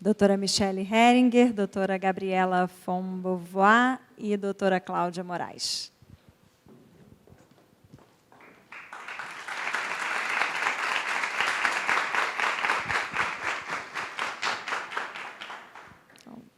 doutora Michele Heringer, doutora Gabriela von Beauvoir e doutora Cláudia Moraes.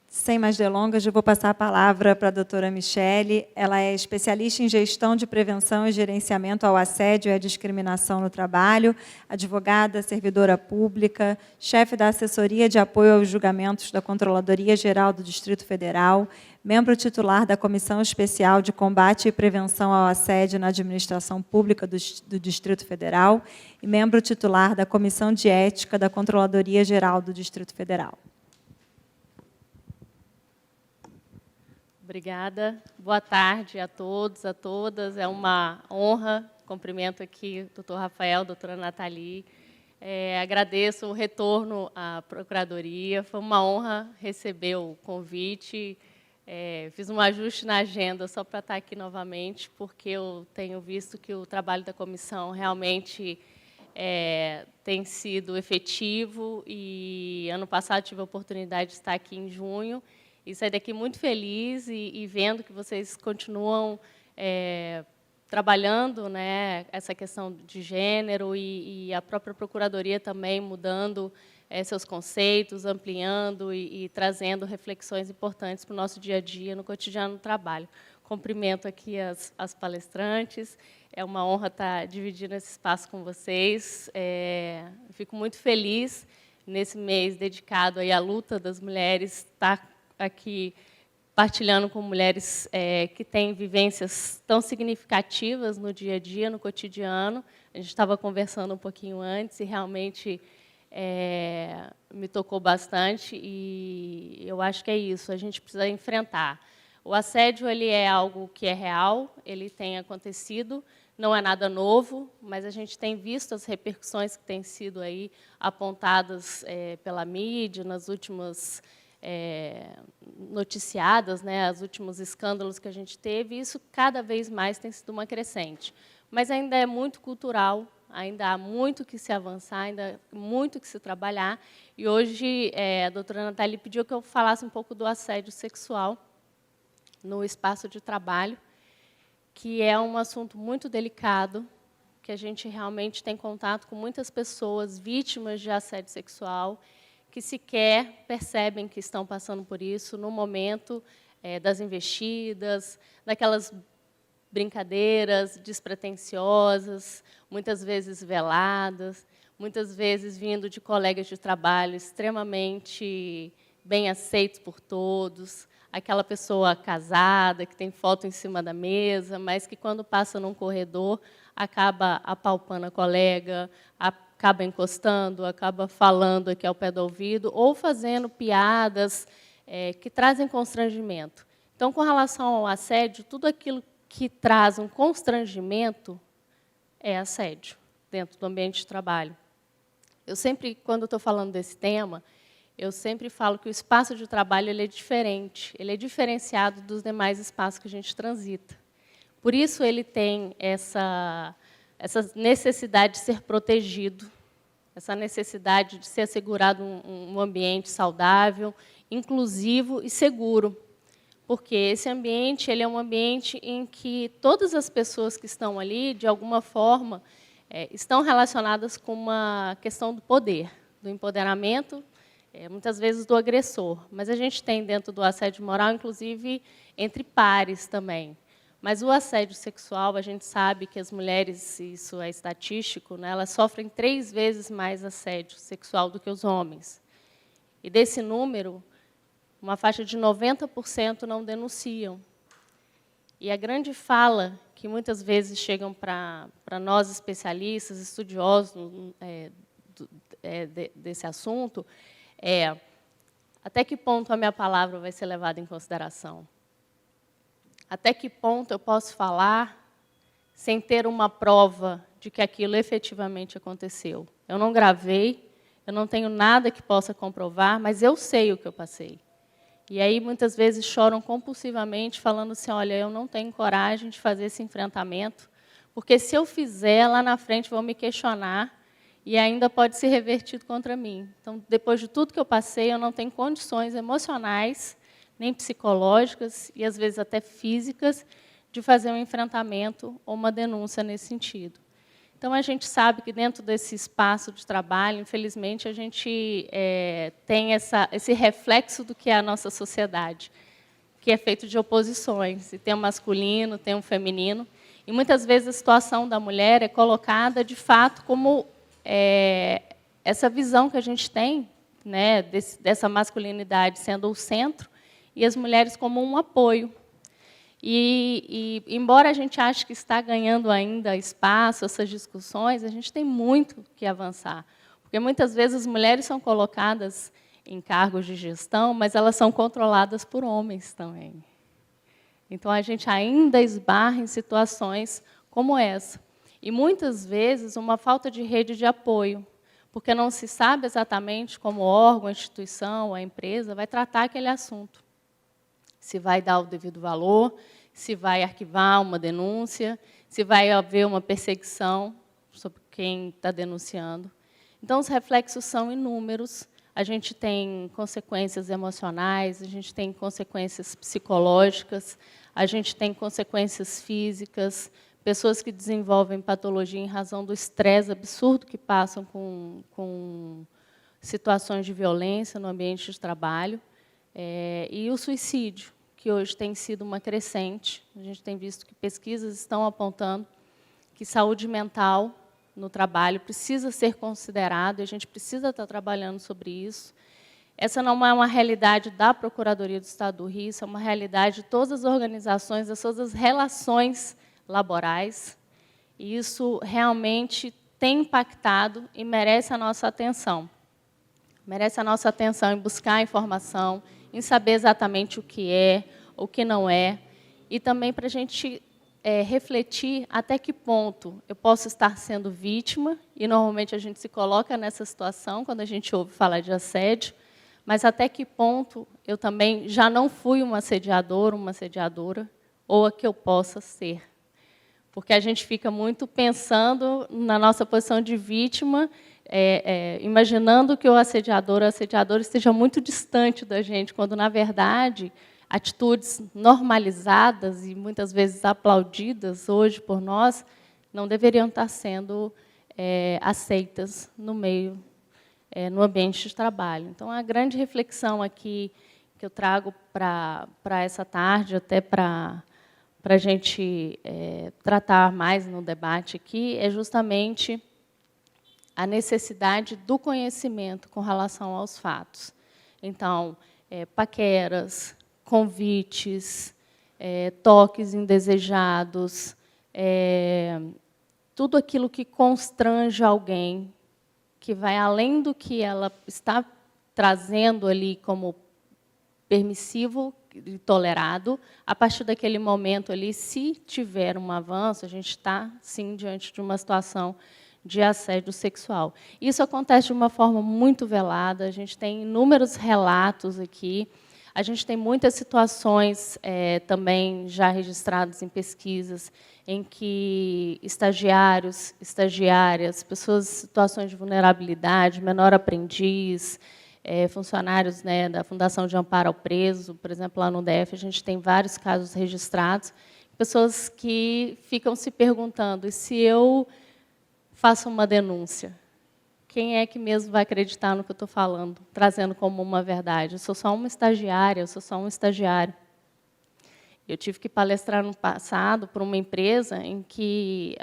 Sem mais delongas, eu vou passar a palavra para a doutora Michele. Ela é especialista em gestão de prevenção e gerenciamento ao assédio e à discriminação no trabalho, advogada, servidora pública, chefe da assessoria de apoio aos julgamentos da Controladoria Geral do Distrito Federal, membro titular da Comissão Especial de Combate e Prevenção ao Assédio na Administração Pública do Distrito Federal e membro titular da Comissão de Ética da Controladoria Geral do Distrito Federal. Obrigada. Boa tarde a todos, a todas. É uma honra. Cumprimento aqui o doutor Rafael, a doutora Nathalie. Agradeço o retorno à Procuradoria. Foi uma honra receber o convite. Fiz um ajuste na agenda só para estar aqui novamente, porque eu tenho visto que o trabalho da comissão realmente tem sido efetivo. E ano passado tive a oportunidade de estar aqui em junho, e sair daqui muito feliz e vendo que vocês continuam trabalhando, né, essa questão de gênero e a própria Procuradoria também mudando seus conceitos, ampliando e trazendo reflexões importantes para o nosso dia a dia, no cotidiano do trabalho. Cumprimento aqui as palestrantes. É uma honra estar dividindo esse espaço com vocês. Fico muito feliz, nesse mês dedicado aí à luta das mulheres, estar aqui partilhando com mulheres que têm vivências tão significativas no dia a dia, no cotidiano. A gente estava conversando um pouquinho antes e realmente me tocou bastante, e eu acho que é isso, a gente precisa enfrentar. O assédio ele é algo que é real, ele tem acontecido, não é nada novo, mas a gente tem visto as repercussões que têm sido aí apontadas pela mídia, nas últimas noticiadas, né, os últimos escândalos que a gente teve, e isso cada vez mais tem sido uma crescente. Mas ainda é muito cultural, ainda há muito que se avançar, ainda há muito que se trabalhar. E hoje a doutora Nathalie pediu que eu falasse um pouco do assédio sexual no espaço de trabalho, que é um assunto muito delicado, que a gente realmente tem contato com muitas pessoas vítimas de assédio sexual, que sequer percebem que estão passando por isso no momento das investidas, daquelas brincadeiras despretensiosas, muitas vezes veladas, muitas vezes vindo de colegas de trabalho extremamente bem aceitos por todos, aquela pessoa casada, que tem foto em cima da mesa, mas que, quando passa num corredor, acaba apalpando a colega, acaba encostando, acaba falando aqui ao pé do ouvido, ou fazendo piadas que trazem constrangimento. Então, com relação ao assédio, tudo aquilo que traz um constrangimento é assédio dentro do ambiente de trabalho. Eu sempre, quando estou falando desse tema, eu sempre falo que o espaço de trabalho ele é diferente, ele é diferenciado dos demais espaços que a gente transita. Por isso, ele tem essa necessidade de ser protegido, essa necessidade de ser assegurado um ambiente saudável, inclusivo e seguro. Porque esse ambiente ele é um ambiente em que todas as pessoas que estão ali, de alguma forma, estão relacionadas com uma questão do poder, do empoderamento, muitas vezes do agressor. Mas a gente tem, dentro do assédio moral, inclusive, entre pares também. Mas o assédio sexual, a gente sabe que as mulheres, isso é estatístico, né, elas sofrem 3 vezes mais assédio sexual do que os homens. E desse número, uma faixa de 90% não denunciam. E a grande fala que muitas vezes chegam para nós, especialistas, estudiosos desse assunto, até que ponto a minha palavra vai ser levada em consideração? Até que ponto eu posso falar sem ter uma prova de que aquilo efetivamente aconteceu? Eu não gravei, eu não tenho nada que possa comprovar, mas eu sei o que eu passei. E aí, muitas vezes, choram compulsivamente, falando assim, olha, eu não tenho coragem de fazer esse enfrentamento, porque se eu fizer, lá na frente vão me questionar, e ainda pode ser revertido contra mim. Então, depois de tudo que eu passei, eu não tenho condições emocionais, nem psicológicas, e às vezes até físicas, de fazer um enfrentamento ou uma denúncia nesse sentido. Então, a gente sabe que dentro desse espaço de trabalho, infelizmente, a gente tem esse reflexo do que é a nossa sociedade, que é feito de oposições, e tem um masculino, tem um feminino, e muitas vezes a situação da mulher é colocada, de fato, como essa visão que a gente tem, né, dessa masculinidade sendo o centro, e as mulheres como um apoio. E embora a gente ache que está ganhando ainda espaço, essas discussões, a gente tem muito que avançar. Porque, muitas vezes, as mulheres são colocadas em cargos de gestão, mas elas são controladas por homens também. Então, a gente ainda esbarra em situações como essa. E, muitas vezes, uma falta de rede de apoio, porque não se sabe exatamente como o órgão, a instituição, a empresa vai tratar aquele assunto. Se vai dar o devido valor, se vai arquivar uma denúncia, se vai haver uma perseguição sobre quem está denunciando. Então, os reflexos são inúmeros. A gente tem consequências emocionais, a gente tem consequências psicológicas, a gente tem consequências físicas, pessoas que desenvolvem patologia em razão do estresse absurdo que passam com situações de violência no ambiente de trabalho. E o suicídio, que hoje tem sido uma crescente. A gente tem visto que pesquisas estão apontando que saúde mental no trabalho precisa ser considerado, e a gente precisa estar trabalhando sobre isso. Essa não é uma realidade da Procuradoria do Estado do Rio, isso é uma realidade de todas as organizações, de todas as relações laborais. E isso realmente tem impactado e merece a nossa atenção. Merece a nossa atenção em buscar informação, em saber exatamente o que não é, e também para a gente refletir até que ponto eu posso estar sendo vítima, e normalmente a gente se coloca nessa situação quando a gente ouve falar de assédio, mas até que ponto eu também já não fui uma assediadora, ou a que eu possa ser. Porque a gente fica muito pensando na nossa posição de vítima, imaginando que o assediador ou a assediadora esteja muito distante da gente, quando, na verdade, atitudes normalizadas e muitas vezes aplaudidas hoje por nós não deveriam estar sendo aceitas no meio, no ambiente de trabalho. Então, a grande reflexão aqui que eu trago para essa tarde, até para a gente tratar mais no debate aqui, é justamente a necessidade do conhecimento com relação aos fatos. Então, paqueras, convites, toques indesejados, tudo aquilo que constrange alguém, que vai além do que ela está trazendo ali como permissivo e tolerado, a partir daquele momento ali, se tiver um avanço, a gente está, sim, diante de uma situação de assédio sexual. Isso acontece de uma forma muito velada, a gente tem inúmeros relatos aqui, a gente tem muitas situações também já registradas em pesquisas, em que estagiários, estagiárias, pessoas em situações de vulnerabilidade, menor aprendiz, funcionários, né, da Fundação de Amparo ao Preso, por exemplo, lá no DF, a gente tem vários casos registrados, pessoas que ficam se perguntando, e se eu faço uma denúncia, quem é que mesmo vai acreditar no que eu estou falando, trazendo como uma verdade? Eu sou só uma estagiária, eu sou só um estagiário. Eu tive que palestrar no passado para uma empresa em que,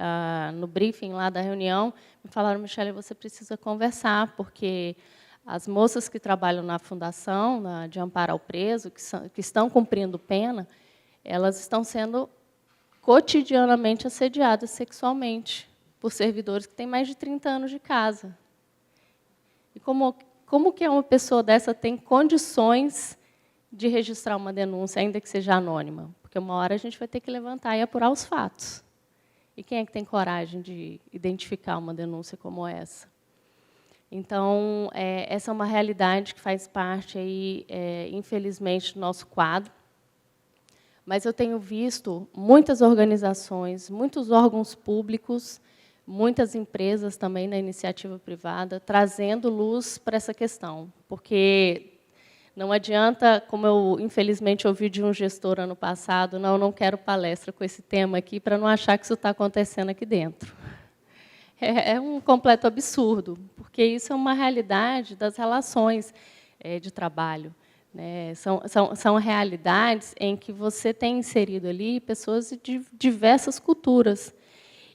no briefing lá da reunião, me falaram, Michele, você precisa conversar, porque as moças que trabalham na Fundação de Amparo ao Preso, que estão cumprindo pena, elas estão sendo cotidianamente assediadas sexualmente por servidores que têm mais de 30 anos de casa. E como que uma pessoa dessa tem condições de registrar uma denúncia, ainda que seja anônima? Porque uma hora a gente vai ter que levantar e apurar os fatos. E quem é que tem coragem de identificar uma denúncia como essa? Então, essa é uma realidade que faz parte, aí, infelizmente, do nosso quadro. Mas eu tenho visto muitas organizações, muitos órgãos públicos muitas empresas também na iniciativa privada trazendo luz para essa questão, porque não adianta, como eu infelizmente ouvi de um gestor ano passado, não quero palestra com esse tema aqui para não achar que isso está acontecendo aqui dentro. É um completo absurdo, porque isso é uma realidade das relações de trabalho. Né? São realidades em que você tem inserido ali pessoas de diversas culturas.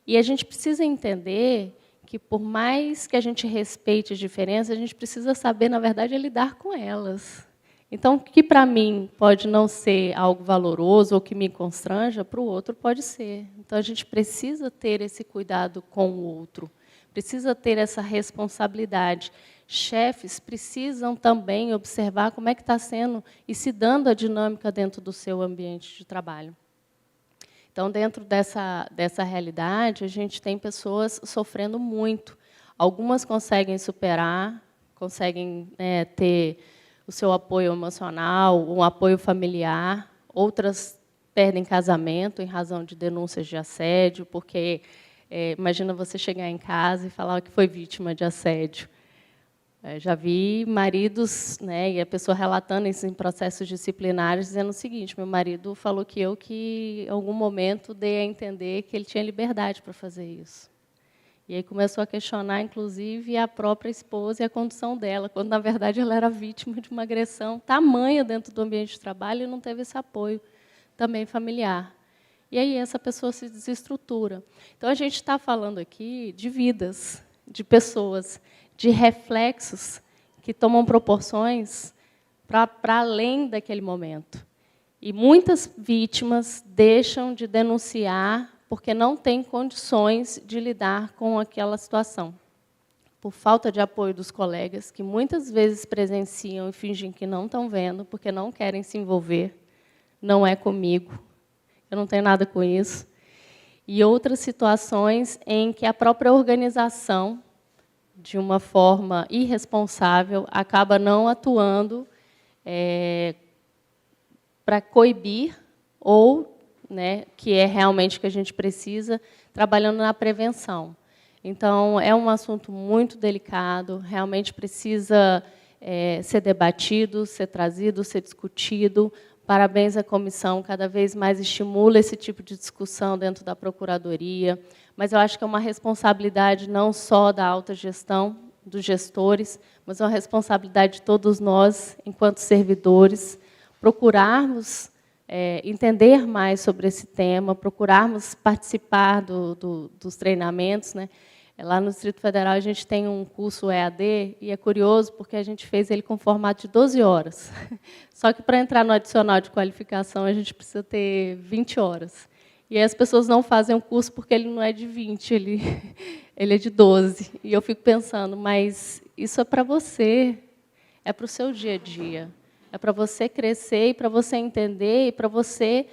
E a gente precisa entender que, por mais que a gente respeite as diferenças, a gente precisa saber, na verdade, lidar com elas. Então, o que para mim pode não ser algo valoroso ou que me constranja, para o outro pode ser. Então, a gente precisa ter esse cuidado com o outro, precisa ter essa responsabilidade. Chefes precisam também observar como é que está sendo e se dando a dinâmica dentro do seu ambiente de trabalho. Então, dentro dessa realidade, a gente tem pessoas sofrendo muito. Algumas conseguem superar, conseguem ter o seu apoio emocional, um apoio familiar. Outras perdem casamento em razão de denúncias de assédio, porque imagina você chegar em casa e falar que foi vítima de assédio. Já vi maridos, e a pessoa relatando isso em processos disciplinares, dizendo o seguinte: meu marido falou que em algum momento, dei a entender que ele tinha liberdade para fazer isso. E aí começou a questionar, inclusive, a própria esposa e a condição dela, quando, na verdade, ela era vítima de uma agressão tamanha dentro do ambiente de trabalho e não teve esse apoio também familiar. E aí essa pessoa se desestrutura. Então, a gente está falando aqui de vidas, de pessoas, de reflexos que tomam proporções para além daquele momento. E muitas vítimas deixam de denunciar porque não têm condições de lidar com aquela situação, por falta de apoio dos colegas, que muitas vezes presenciam e fingem que não estão vendo, porque não querem se envolver. Não é comigo, eu não tenho nada com isso. E outras situações em que a própria organização, de uma forma irresponsável, acaba não atuando para coibir ou, que é realmente o que a gente precisa, trabalhando na prevenção. Então, é um assunto muito delicado, realmente precisa ser debatido, ser trazido, ser discutido. Parabéns à comissão, cada vez mais estimula esse tipo de discussão dentro da Procuradoria, mas eu acho que é uma responsabilidade não só da alta gestão, dos gestores, mas é uma responsabilidade de todos nós, enquanto servidores, procurarmos entender mais sobre esse tema, procurarmos participar dos treinamentos. Lá no Distrito Federal, a gente tem um curso EAD, e é curioso, porque a gente fez ele com formato de 12 horas. Só que, para entrar no adicional de qualificação, a gente precisa ter 20 horas. E aí as pessoas não fazem o curso porque ele não é de 20, ele é de 12. E eu fico pensando, mas isso é para você, é para o seu dia a dia. É para você crescer e para você entender e para você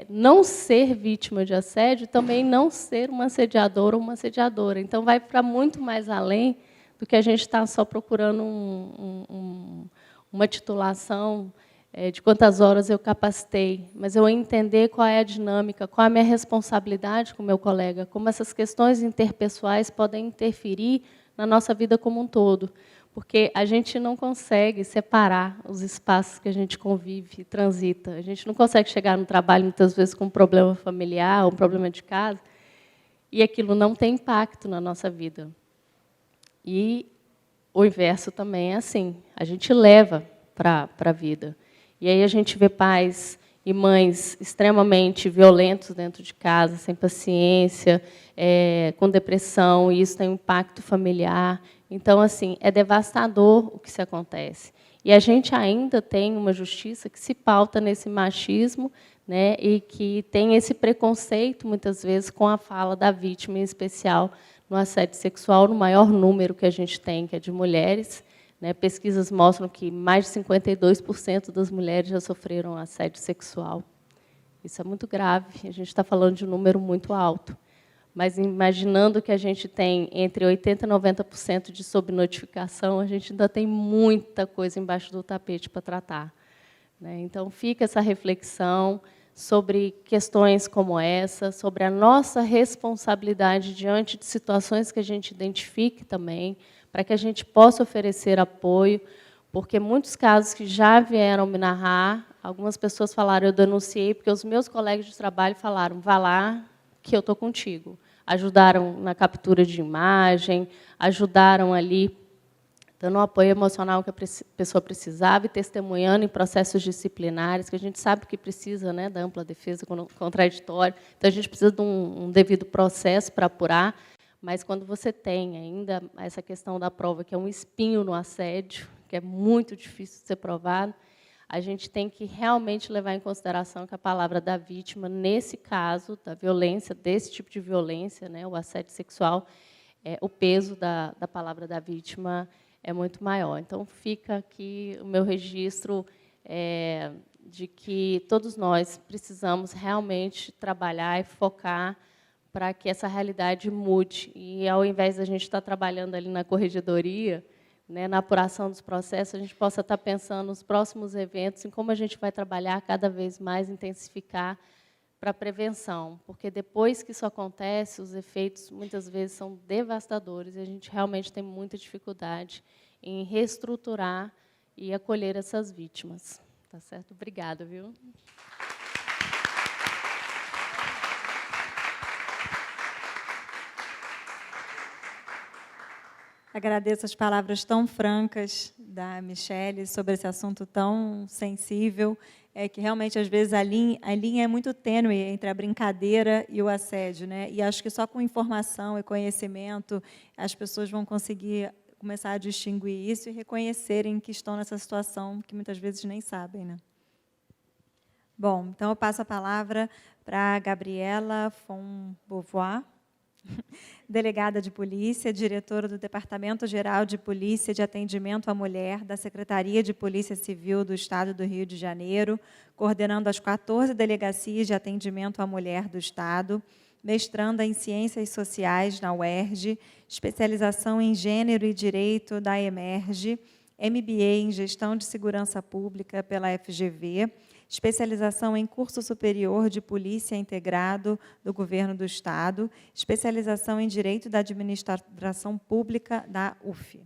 não ser vítima de assédio, também não ser uma assediadora ou uma assediadora. Então, vai para muito mais além do que a gente está só procurando uma titulação de quantas horas eu capacitei, mas eu entender qual é a dinâmica, qual é a minha responsabilidade com o meu colega, como essas questões interpessoais podem interferir na nossa vida como um todo. Porque a gente não consegue separar os espaços que a gente convive e transita. A gente não consegue chegar no trabalho, muitas vezes, com um problema familiar, um problema de casa, e aquilo não tem impacto na nossa vida. E o inverso também é assim. A gente leva para a vida. E aí a gente vê pais e mães extremamente violentos dentro de casa, sem paciência, com depressão, e isso tem um impacto familiar. Então, assim, é devastador o que se acontece. E a gente ainda tem uma justiça que se pauta nesse machismo, e que tem esse preconceito, muitas vezes, com a fala da vítima, em especial no assédio sexual, no maior número que a gente tem, que é de mulheres. Pesquisas mostram que mais de 52% das mulheres já sofreram assédio sexual. Isso é muito grave, a gente está falando de um número muito alto. Mas, imaginando que a gente tem entre 80% e 90% de subnotificação, a gente ainda tem muita coisa embaixo do tapete para tratar. Então, fica essa reflexão sobre questões como essa, sobre a nossa responsabilidade diante de situações que a gente identifique também, para que a gente possa oferecer apoio, porque muitos casos que já vieram me narrar, algumas pessoas falaram, eu denunciei, porque os meus colegas de trabalho falaram, vá lá, que eu estou contigo. Ajudaram na captura de imagem, ajudaram ali, dando o apoio emocional que a pessoa precisava e testemunhando em processos disciplinares, que a gente sabe que precisa, né, da ampla defesa contraditória, então a gente precisa de um devido processo para apurar, mas quando você tem ainda essa questão da prova, que é um espinho no assédio, que é muito difícil de ser provado, a gente tem que realmente levar em consideração que a palavra da vítima, nesse caso, da violência, desse tipo de violência, né, o assédio sexual, o peso da palavra da vítima é muito maior. Então, fica aqui o meu registro de que todos nós precisamos realmente trabalhar e focar para que essa realidade mude. E, ao invés de a gente estar trabalhando ali na corregedoria, né, na apuração dos processos, a gente possa estar pensando nos próximos eventos, em como a gente vai trabalhar cada vez mais, intensificar para a prevenção, porque depois que isso acontece, os efeitos muitas vezes são devastadores e a gente realmente tem muita dificuldade em reestruturar e acolher essas vítimas. Tá certo? Obrigada, viu? Agradeço as palavras tão francas da Michele sobre esse assunto tão sensível, que realmente, às vezes, a linha é muito tênue entre a brincadeira e o assédio, né? E acho que só com informação e conhecimento as pessoas vão conseguir começar a distinguir isso e reconhecerem que estão nessa situação, que muitas vezes nem sabem, né? Bom, então eu passo a palavra para a Gabriela von Beauvoir, delegada de polícia, diretora do Departamento-Geral de Polícia de Atendimento à Mulher da Secretaria de Polícia Civil do Estado do Rio de Janeiro, coordenando as 14 delegacias de atendimento à mulher do Estado, mestranda em Ciências Sociais na UERJ, especialização em Gênero e Direito da EMERGE, MBA em Gestão de Segurança Pública pela FGV, especialização em Curso Superior de Polícia Integrado do Governo do Estado, especialização em Direito da Administração Pública da UF.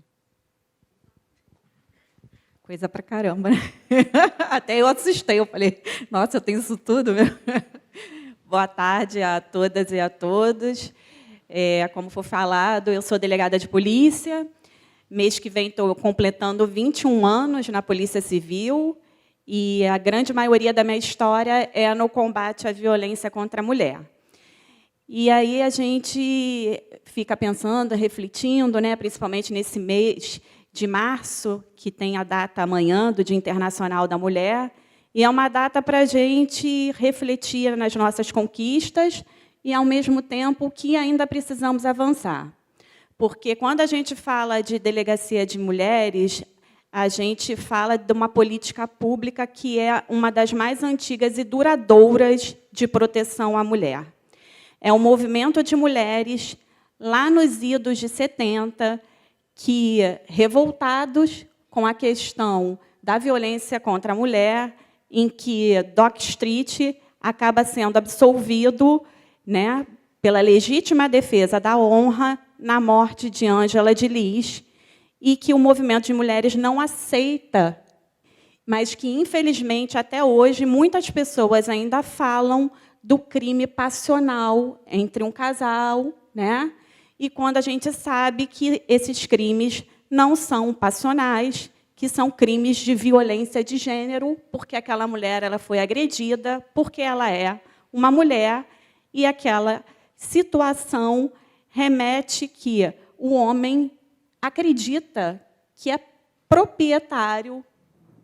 Coisa pra caramba, né? Até eu assustei, eu falei, nossa, eu tenho isso tudo mesmo. Boa tarde a todas e a todos. Como foi falado, eu sou delegada de polícia. Mês que vem estou completando 21 anos na Polícia Civil, e a grande maioria da minha história é no combate à violência contra a mulher. E aí a gente fica pensando, refletindo, né, principalmente nesse mês de março, que tem a data amanhã do Dia Internacional da Mulher, e é uma data para a gente refletir nas nossas conquistas e, ao mesmo tempo, o que ainda precisamos avançar. Porque, quando a gente fala de delegacia de mulheres, a gente fala de uma política pública que é uma das mais antigas e duradouras de proteção à mulher. É um movimento de mulheres, lá nos idos de 70, que, revoltados com a questão da violência contra a mulher, em que Dock Street acaba sendo absolvido, né, pela legítima defesa da honra na morte de Ângela de Lis, e que o movimento de mulheres não aceita, mas que, infelizmente, até hoje, muitas pessoas ainda falam do crime passional entre um casal, né? E quando a gente sabe que esses crimes não são passionais, que são crimes de violência de gênero, porque aquela mulher ela foi agredida, porque ela é uma mulher, e aquela situação remete que o homem acredita que é proprietário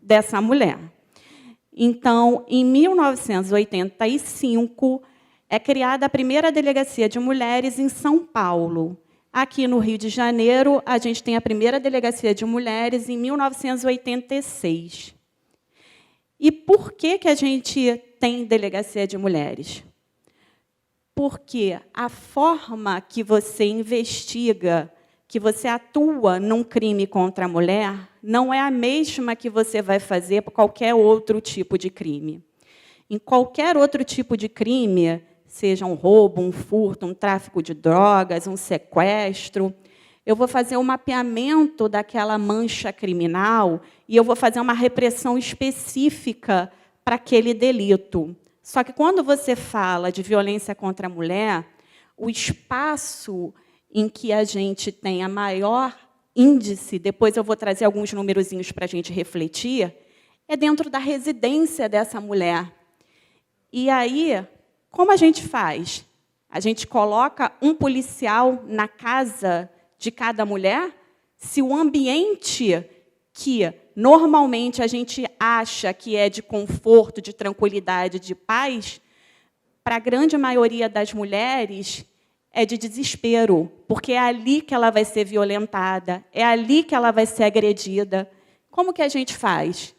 dessa mulher. Então, em 1985, é criada a primeira delegacia de mulheres em São Paulo. Aqui no Rio de Janeiro, a gente tem a primeira delegacia de mulheres em 1986. E por que a gente tem delegacia de mulheres? Porque a forma que você investiga, que você atua num crime contra a mulher, não é a mesma que você vai fazer por qualquer outro tipo de crime. Em qualquer outro tipo de crime, seja um roubo, um furto, um tráfico de drogas, um sequestro, eu vou fazer um mapeamento daquela mancha criminal e eu vou fazer uma repressão específica para aquele delito. Só que, quando você fala de violência contra a mulher, o espaço em que a gente tem a maior índice, depois eu vou trazer alguns numerozinhos para a gente refletir, é dentro da residência dessa mulher. E aí, como a gente faz? A gente coloca um policial na casa de cada mulher? Se o ambiente que normalmente a gente acha que é de conforto, de tranquilidade, de paz, para a grande maioria das mulheres é de desespero, porque é ali que ela vai ser violentada, é ali que ela vai ser agredida. Como que a gente faz?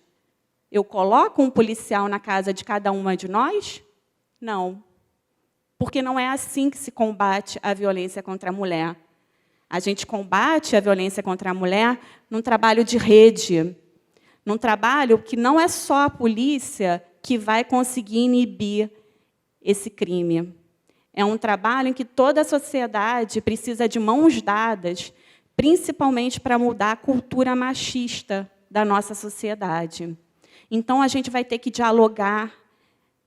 Eu coloco um policial na casa de cada uma de nós? Não. Porque não é assim que se combate a violência contra a mulher. A gente combate a violência contra a mulher num trabalho de rede, num trabalho que não é só a polícia que vai conseguir inibir esse crime. É um trabalho em que toda a sociedade precisa de mãos dadas, principalmente para mudar a cultura machista da nossa sociedade. Então, a gente vai ter que dialogar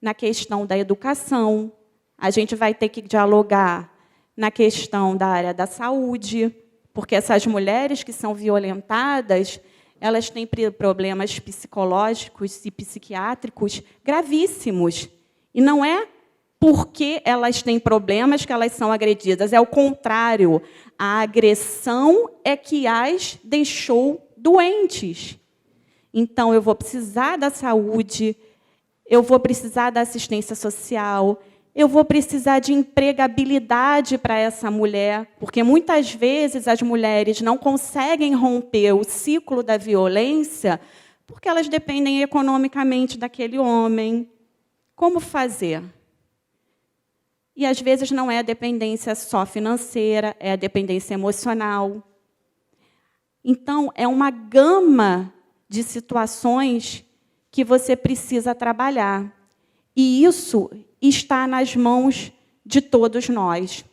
na questão da educação, a gente vai ter que dialogar na questão da área da saúde, porque essas mulheres que são violentadas, elas têm problemas psicológicos e psiquiátricos gravíssimos. E não é porque elas têm problemas que elas são agredidas, é o contrário. A agressão é que as deixou doentes. Então, eu vou precisar da saúde, eu vou precisar da assistência social, eu vou precisar de empregabilidade para essa mulher, porque, muitas vezes, as mulheres não conseguem romper o ciclo da violência porque elas dependem economicamente daquele homem. Como fazer? E, às vezes, não é a dependência só financeira, é a dependência emocional. Então, é uma gama de situações que você precisa trabalhar. E isso está nas mãos de todos nós.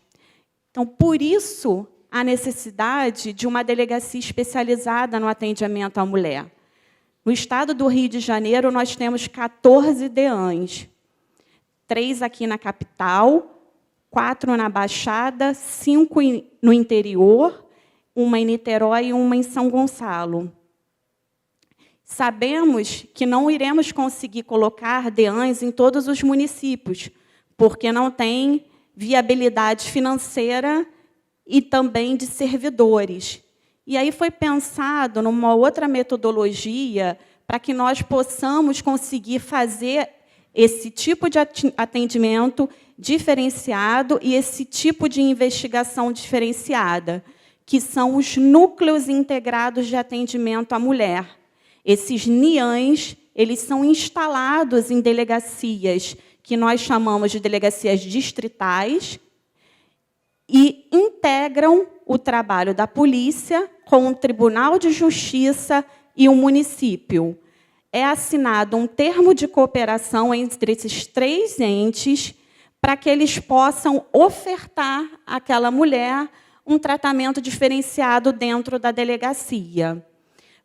Então, por isso, a necessidade de uma delegacia especializada no atendimento à mulher. No estado do Rio de Janeiro, nós temos 14 DEANs. 3 aqui na capital, 4 na Baixada, 5 no interior, uma em Niterói e uma em São Gonçalo. Sabemos que não iremos conseguir colocar DEANs em todos os municípios, porque não tem viabilidade financeira e também de servidores. E aí foi pensado numa outra metodologia para que nós possamos conseguir fazer esse tipo de atendimento diferenciado e esse tipo de investigação diferenciada, que são os núcleos integrados de atendimento à mulher. Esses NIANs, eles são instalados em delegacias, que nós chamamos de delegacias distritais, e integram o trabalho da polícia com o Tribunal de Justiça e o município. É assinado um termo de cooperação entre esses 3 entes para que eles possam ofertar àquela mulher um tratamento diferenciado dentro da delegacia.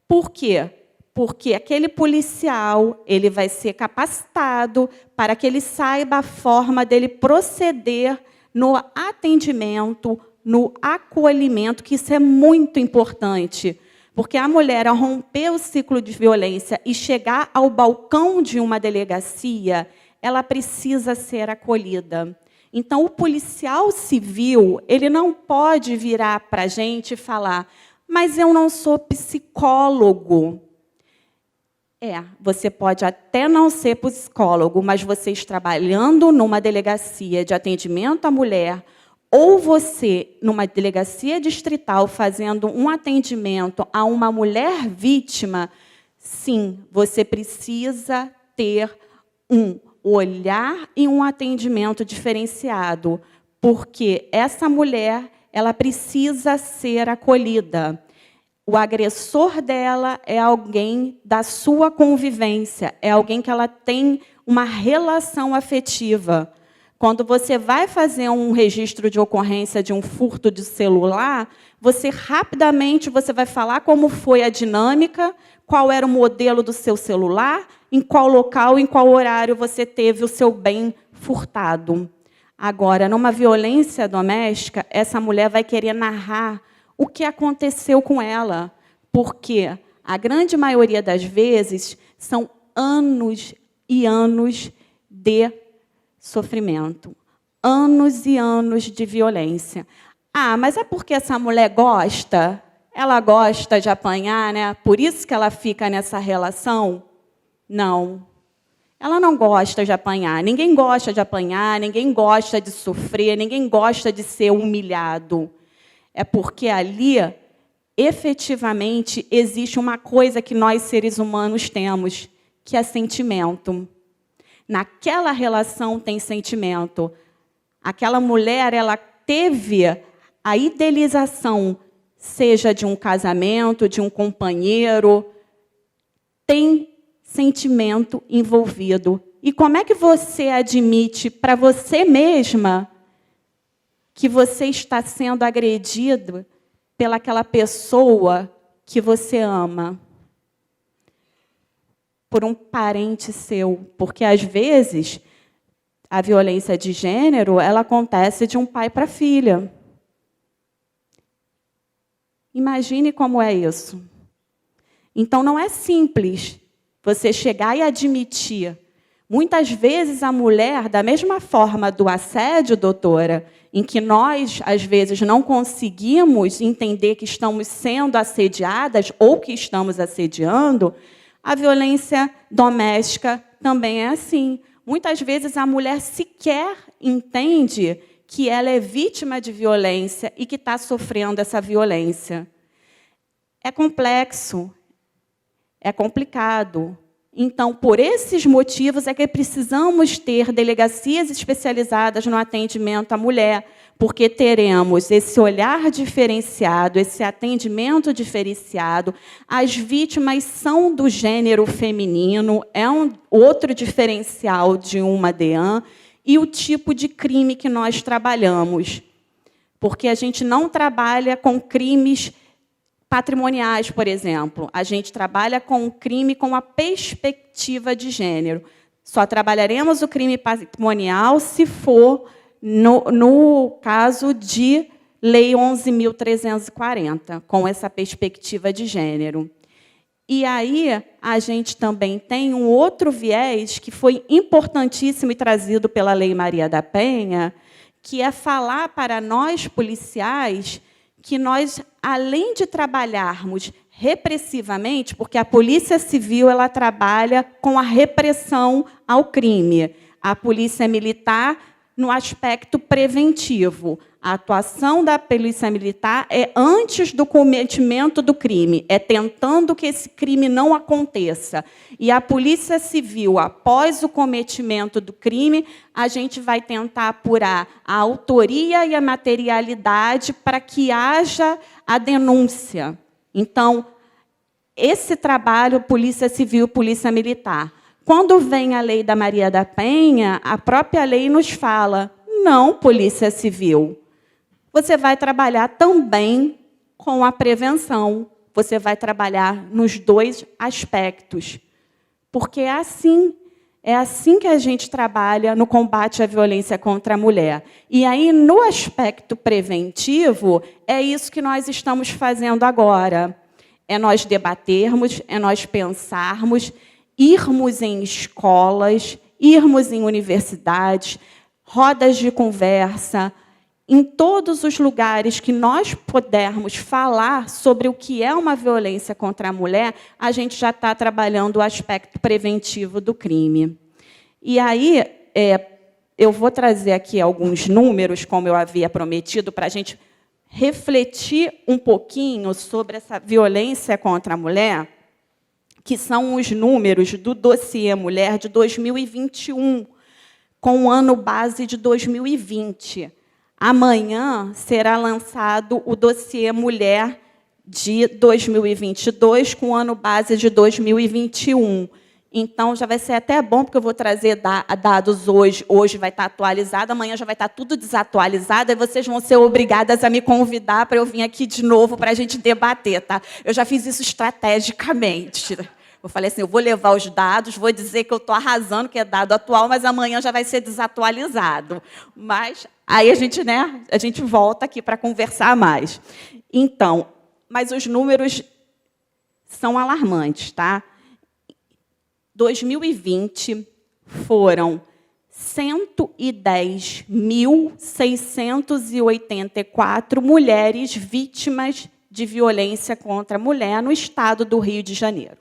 Por quê? Porque aquele policial ele vai ser capacitado para que ele saiba a forma dele proceder no atendimento, no acolhimento, que isso é muito importante. Porque a mulher, ao romper o ciclo de violência e chegar ao balcão de uma delegacia, ela precisa ser acolhida. Então, o policial civil ele não pode virar para a gente e falar: mas eu não sou psicólogo. Você pode até não ser psicólogo, mas vocês trabalhando numa delegacia de atendimento à mulher, ou você, numa delegacia distrital, fazendo um atendimento a uma mulher vítima, sim, você precisa ter um olhar e um atendimento diferenciado, porque essa mulher ela precisa ser acolhida. O agressor dela é alguém da sua convivência, é alguém que ela tem uma relação afetiva. Quando você vai fazer um registro de ocorrência de um furto de celular, você rapidamente vai falar como foi a dinâmica, qual era o modelo do seu celular, em qual local, em qual horário você teve o seu bem furtado. Agora, numa violência doméstica, essa mulher vai querer narrar o que aconteceu com ela, porque a grande maioria das vezes são anos e anos de sofrimento, anos e anos de violência. Ah, mas é porque essa mulher gosta? Ela gosta de apanhar, né? Por isso que ela fica nessa relação? Não. Ela não gosta de apanhar. Ninguém gosta de apanhar, ninguém gosta de sofrer, ninguém gosta de ser humilhado. É porque ali, efetivamente, existe uma coisa que nós, seres humanos, temos, que é sentimento. Naquela relação tem sentimento. Aquela mulher, ela teve a idealização, seja de um casamento, de um companheiro, tem sentimento envolvido. E como é que você admite para você mesma que você está sendo agredido pelaquela pessoa que você ama? Por um parente seu. Porque, às vezes, a violência de gênero ela acontece de um pai para a filha. Imagine como é isso. Então, não é simples você chegar e admitir. Muitas vezes, a mulher, da mesma forma do assédio, doutora, em que nós, às vezes, não conseguimos entender que estamos sendo assediadas ou que estamos assediando, a violência doméstica também é assim. Muitas vezes, a mulher sequer entende que ela é vítima de violência e que está sofrendo essa violência. É complexo, é complicado. Então, por esses motivos, é que precisamos ter delegacias especializadas no atendimento à mulher, porque teremos esse olhar diferenciado, esse atendimento diferenciado. As vítimas são do gênero feminino, é um outro diferencial de uma DEAN, e o tipo de crime que nós trabalhamos. Porque a gente não trabalha com crimes patrimoniais, por exemplo. A gente trabalha com o crime com a perspectiva de gênero. Só trabalharemos o crime patrimonial se for no caso de Lei 11.340, com essa perspectiva de gênero. E aí a gente também tem um outro viés que foi importantíssimo e trazido pela Lei Maria da Penha, que é falar para nós, policiais, que nós, além de trabalharmos repressivamente, porque a Polícia Civil ela trabalha com a repressão ao crime, a Polícia Militar no aspecto preventivo. A atuação da Polícia Militar é antes do cometimento do crime, é tentando que esse crime não aconteça. E a Polícia Civil, após o cometimento do crime, a gente vai tentar apurar a autoria e a materialidade para que haja a denúncia. Então, esse trabalho, Polícia Civil, Polícia Militar. Quando vem a Lei da Maria da Penha, a própria lei nos fala, não, Polícia Civil, você vai trabalhar também com a prevenção, você vai trabalhar nos dois aspectos, porque é assim que a gente trabalha no combate à violência contra a mulher. E aí, no aspecto preventivo, é isso que nós estamos fazendo agora. É nós debatermos, é nós pensarmos, irmos em escolas, irmos em universidades, rodas de conversa, em todos os lugares que nós pudermos falar sobre o que é uma violência contra a mulher, a gente já está trabalhando o aspecto preventivo do crime. E aí, eu vou trazer aqui alguns números, como eu havia prometido, para a gente refletir um pouquinho sobre essa violência contra a mulher, que são os números do dossiê Mulher de 2021, com o ano base de 2020. Amanhã será lançado o dossiê Mulher de 2022, com o ano base de 2021. Então, já vai ser até bom, porque eu vou trazer dados hoje. Hoje vai estar atualizado, amanhã já vai estar tudo desatualizado, e vocês vão ser obrigadas a me convidar para eu vir aqui de novo para a gente debater. Tá? Eu já fiz isso estrategicamente. Eu falei assim, eu vou levar os dados, vou dizer que eu estou arrasando, que é dado atual, mas amanhã já vai ser desatualizado. Mas aí a gente volta aqui para conversar mais. Então, mas os números são alarmantes, tá? 2020 foram 110.684 mulheres vítimas de violência contra a mulher no estado do Rio de Janeiro.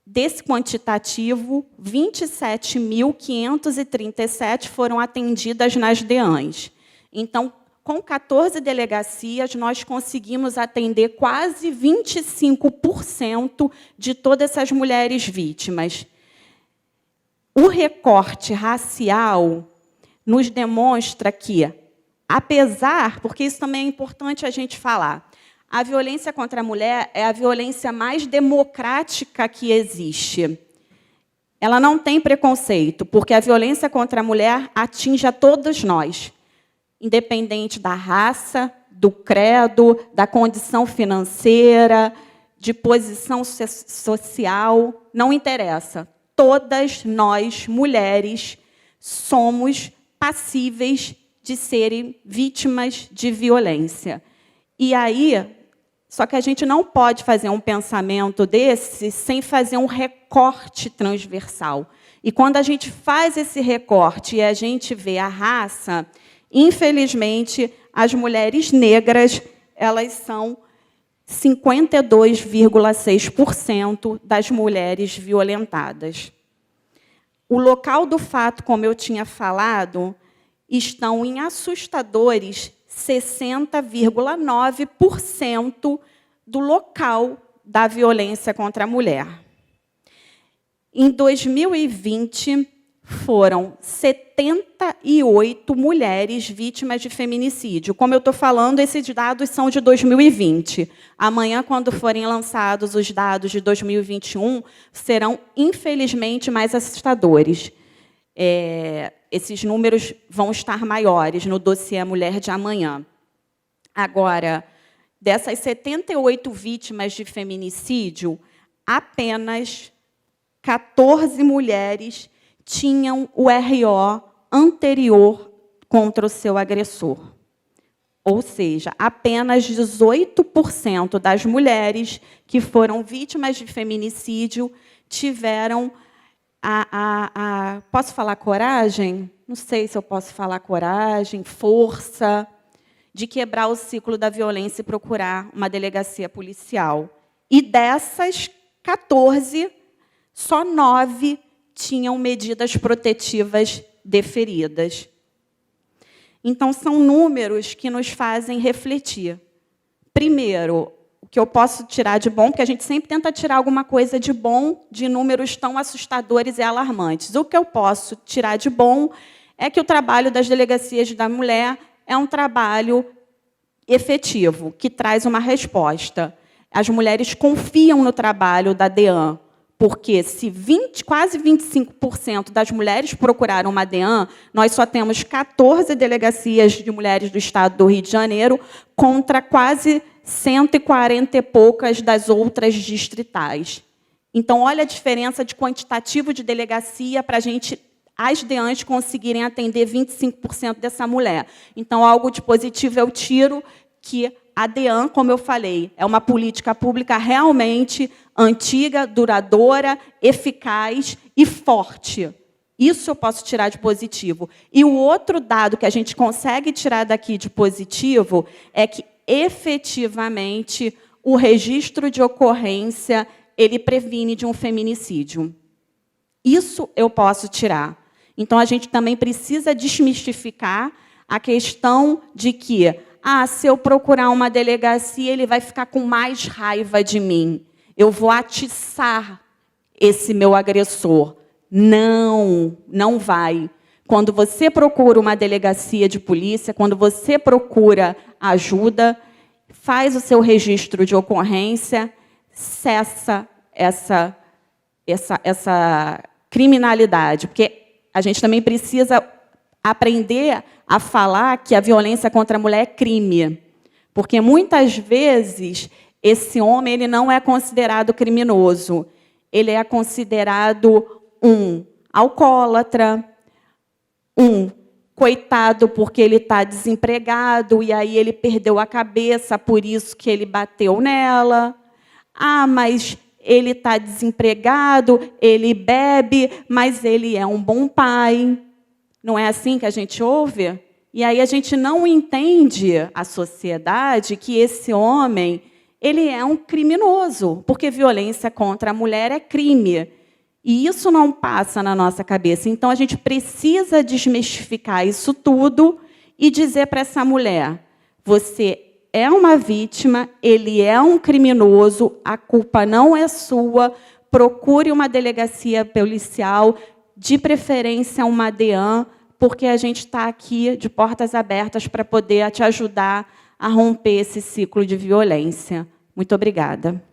Desse quantitativo, 27.537 foram atendidas nas DEANs. Então, com 14 delegacias, nós conseguimos atender quase 25% de todas essas mulheres vítimas. O recorte racial nos demonstra que, apesar, porque isso também é importante a gente falar, a violência contra a mulher é a violência mais democrática que existe. Ela não tem preconceito, porque a violência contra a mulher atinge a todos nós, independente da raça, do credo, da condição financeira, de posição social, não interessa. Todas nós, mulheres, somos passíveis de serem vítimas de violência. E aí, só que a gente não pode fazer um pensamento desse sem fazer um recorte transversal. E quando a gente faz esse recorte e a gente vê a raça, infelizmente, as mulheres negras, elas são 52,6% das mulheres violentadas. O local do fato, como eu tinha falado, estão em assustadores 60,9% do local da violência contra a mulher. Em 2020, foram 78 mulheres vítimas de feminicídio. Como eu estou falando, esses dados são de 2020. Amanhã, quando forem lançados os dados de 2021, serão, infelizmente, mais assustadores. Esses números vão estar maiores no dossiê Mulher de Amanhã. Agora, dessas 78 vítimas de feminicídio, apenas 14 mulheres tinham o RO anterior contra o seu agressor. Ou seja, apenas 18% das mulheres que foram vítimas de feminicídio tiveram posso falar coragem? Não sei se eu posso falar coragem, força, de quebrar o ciclo da violência e procurar uma delegacia policial. E dessas 14, só 9 tinham medidas protetivas deferidas. Então, são números que nos fazem refletir. Primeiro, o que eu posso tirar de bom, porque a gente sempre tenta tirar alguma coisa de bom de números tão assustadores e alarmantes. O que eu posso tirar de bom é que o trabalho das delegacias da mulher é um trabalho efetivo, que traz uma resposta. As mulheres confiam no trabalho da DEAN, porque se quase 25% das mulheres procuraram uma DEAN, nós só temos 14 delegacias de mulheres do estado do Rio de Janeiro contra quase 140 e poucas das outras distritais. Então, olha a diferença de quantitativo de delegacia para as DEANs conseguirem atender 25% dessa mulher. Então, algo de positivo eu tiro que a DEAN, como eu falei, é uma política pública realmente antiga, duradoura, eficaz e forte. Isso eu posso tirar de positivo. E o outro dado que a gente consegue tirar daqui de positivo é que, efetivamente, o registro de ocorrência ele previne de um feminicídio. Isso eu posso tirar. Então, a gente também precisa desmistificar a questão de que se eu procurar uma delegacia, ele vai ficar com mais raiva de mim. Eu vou atiçar esse meu agressor. Não, não vai. Quando você procura uma delegacia de polícia, quando você procura ajuda, faz o seu registro de ocorrência, cessa essa criminalidade, porque a gente também precisa aprender a falar que a violência contra a mulher é crime, porque muitas vezes esse homem ele não é considerado criminoso, ele é considerado um alcoólatra, um coitado porque ele está desempregado e aí ele perdeu a cabeça, por isso que ele bateu nela. Ah, mas ele está desempregado, ele bebe, mas ele é um bom pai. Não é assim que a gente ouve? E aí a gente não entende a sociedade que esse homem ele é um criminoso, porque violência contra a mulher é crime. E isso não passa na nossa cabeça. Então, a gente precisa desmistificar isso tudo e dizer para essa mulher, você é uma vítima, ele é um criminoso, a culpa não é sua, procure uma delegacia policial, de preferência uma DEAN, porque a gente está aqui de portas abertas para poder te ajudar a romper esse ciclo de violência. Muito obrigada.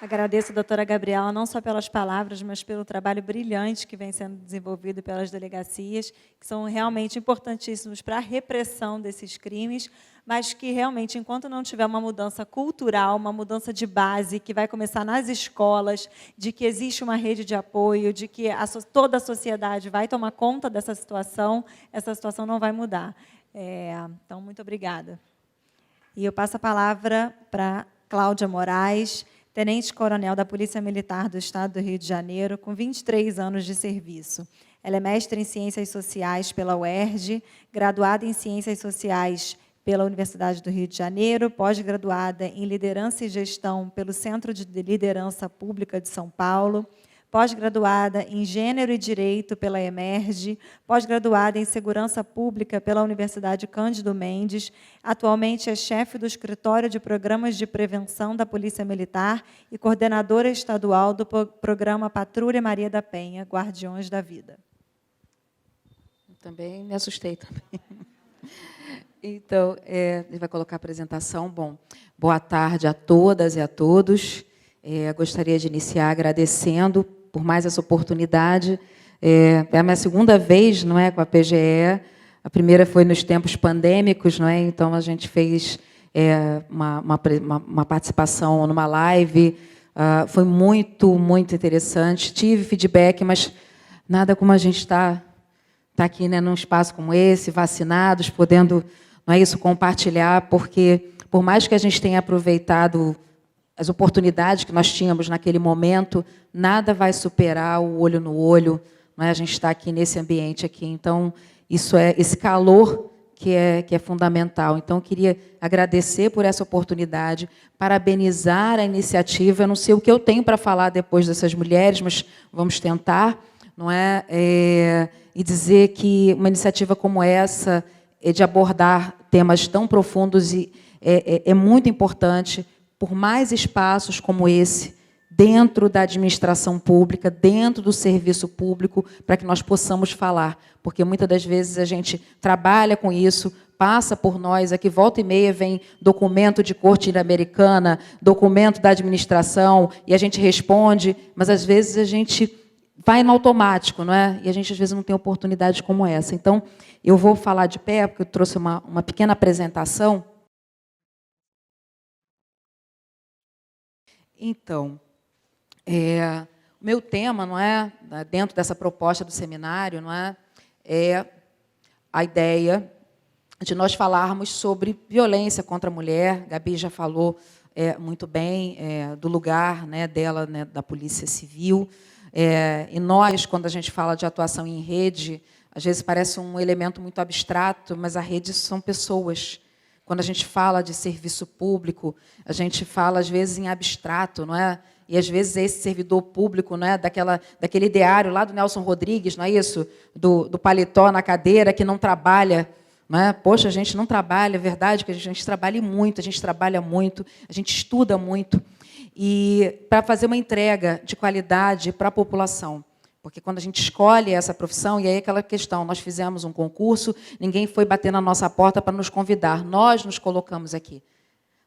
Agradeço a doutora Gabriela, não só pelas palavras, mas pelo trabalho brilhante que vem sendo desenvolvido pelas delegacias, que são realmente importantíssimos para a repressão desses crimes, mas que, realmente, enquanto não tiver uma mudança cultural, uma mudança de base, que vai começar nas escolas, de que existe uma rede de apoio, de que toda a sociedade vai tomar conta dessa situação, essa situação não vai mudar. Então, muito obrigada. E eu passo a palavra para Cláudia Moraes, tenente-coronel da Polícia Militar do Estado do Rio de Janeiro, com 23 anos de serviço. Ela é mestre em Ciências Sociais pela UERJ, graduada em Ciências Sociais pela Universidade do Rio de Janeiro, pós-graduada em Liderança e Gestão pelo Centro de Liderança Pública de São Paulo, pós-graduada em Gênero e Direito pela EMERGE, pós-graduada em Segurança Pública pela Universidade Cândido Mendes, atualmente é chefe do Escritório de Programas de Prevenção da Polícia Militar e coordenadora estadual do programa Patrulha Maria da Penha, Guardiões da Vida. Também me assustei também. Então, ele vai colocar a apresentação. Bom, boa tarde a todas e a todos. Gostaria de iniciar agradecendo por mais essa oportunidade. É a minha segunda vez, não é, com a PGE. A primeira foi nos tempos pandêmicos, não é? Então a gente fez uma participação numa live. Foi muito interessante. Tive feedback, mas nada como a gente está aqui, né, num espaço como esse, vacinados, podendo, não é isso, compartilhar, porque por mais que a gente tenha aproveitado as oportunidades que nós tínhamos naquele momento, nada vai superar o olho no olho, não é? A gente está aqui nesse ambiente aqui, então isso é esse calor que é fundamental. Então eu queria agradecer por essa oportunidade, parabenizar a iniciativa. Eu não sei o que eu tenho para falar depois dessas mulheres, mas vamos tentar, não é? E dizer que uma iniciativa como essa, de abordar temas tão profundos, é muito importante. Por mais espaços como esse, dentro da administração pública, dentro do serviço público, para que nós possamos falar. Porque, muitas das vezes, a gente trabalha com isso, passa por nós, aqui volta e meia vem documento de corte interamericana, documento da administração, e a gente responde, mas, às vezes, a gente vai no automático, não é? E a gente, às vezes, não tem oportunidade como essa. Então, eu vou falar de pé, porque eu trouxe uma pequena apresentação. Então, o meu tema, não é, dentro dessa proposta do seminário, não é a ideia de nós falarmos sobre violência contra a mulher. Gabi já falou muito bem do lugar, né, dela, né, da Polícia Civil. E nós, quando a gente fala de atuação em rede, às vezes parece um elemento muito abstrato, mas a rede são pessoas. Quando a gente fala de serviço público, a gente fala, às vezes, em abstrato, não é? E, às vezes, esse servidor público, não é? Daquele ideário lá do Nelson Rodrigues, não é isso? Do paletó na cadeira, que não trabalha. Não é? Poxa, a gente não trabalha, é verdade que a gente trabalha muito, a gente trabalha muito, a gente estuda muito, e para fazer uma entrega de qualidade para a população. Porque quando a gente escolhe essa profissão, e aí aquela questão, nós fizemos um concurso, ninguém foi bater na nossa porta para nos convidar, nós nos colocamos aqui.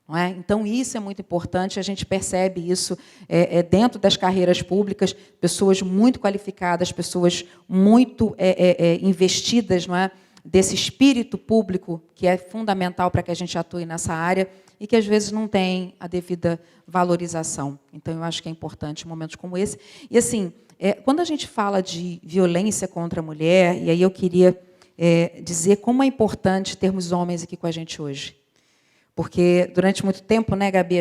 Não é? Então, isso é muito importante, a gente percebe isso dentro das carreiras públicas, pessoas muito qualificadas, pessoas muito investidas, não é? Desse espírito público, que é fundamental para que a gente atue nessa área, e que, às vezes, não tem a devida valorização. Então, eu acho que é importante momentos como esse. E, assim, quando a gente fala de violência contra a mulher, e aí eu queria dizer como é importante termos homens aqui com a gente hoje. Porque, durante muito tempo, né, Gabi,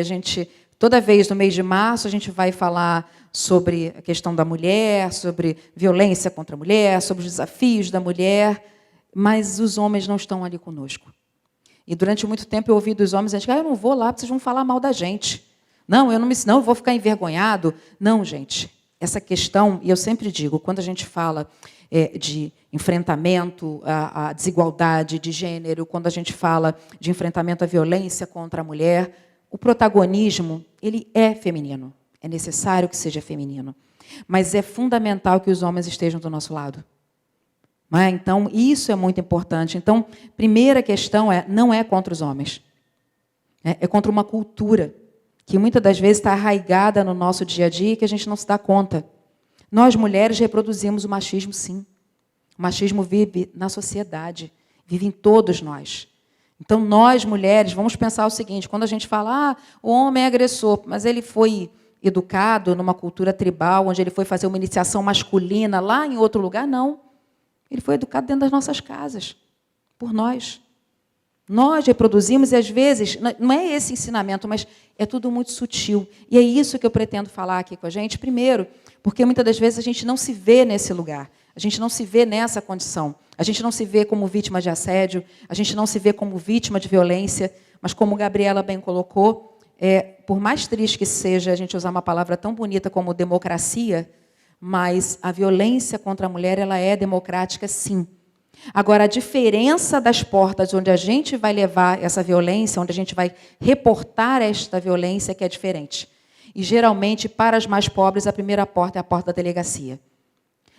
toda vez no mês de março, a gente vai falar sobre a questão da mulher, sobre violência contra a mulher, sobre os desafios da mulher, mas os homens não estão ali conosco. E, durante muito tempo, eu ouvi dos homens, a gente, eu não vou lá, porque vocês vão falar mal da gente. Não, eu vou ficar envergonhado. Não, gente. Essa questão, e eu sempre digo, quando a gente fala de enfrentamento à desigualdade de gênero, quando a gente fala de enfrentamento à violência contra a mulher, o protagonismo ele é feminino. É necessário que seja feminino. Mas é fundamental que os homens estejam do nosso lado. Não é? Então, isso é muito importante. Então, primeira questão não é contra os homens. É contra uma cultura que muitas das vezes está arraigada no nosso dia a dia e que a gente não se dá conta. Nós, mulheres, reproduzimos o machismo, sim. O machismo vive na sociedade, vive em todos nós. Então, nós, mulheres, vamos pensar o seguinte, quando a gente fala, o homem é agressor, mas ele foi educado numa cultura tribal, onde ele foi fazer uma iniciação masculina lá em outro lugar, não. Ele foi educado dentro das nossas casas, por nós. Nós reproduzimos, e às vezes, não é esse ensinamento, mas é tudo muito sutil. E é isso que eu pretendo falar aqui com a gente. Primeiro, porque muitas das vezes a gente não se vê nesse lugar, a gente não se vê nessa condição, a gente não se vê como vítima de assédio, a gente não se vê como vítima de violência, mas como Gabriela bem colocou, por mais triste que seja a gente usar uma palavra tão bonita como democracia, mas a violência contra a mulher ela é democrática, sim. Agora, a diferença das portas onde a gente vai levar essa violência, onde a gente vai reportar esta violência, que é diferente. E, geralmente, para as mais pobres, a primeira porta é a porta da delegacia.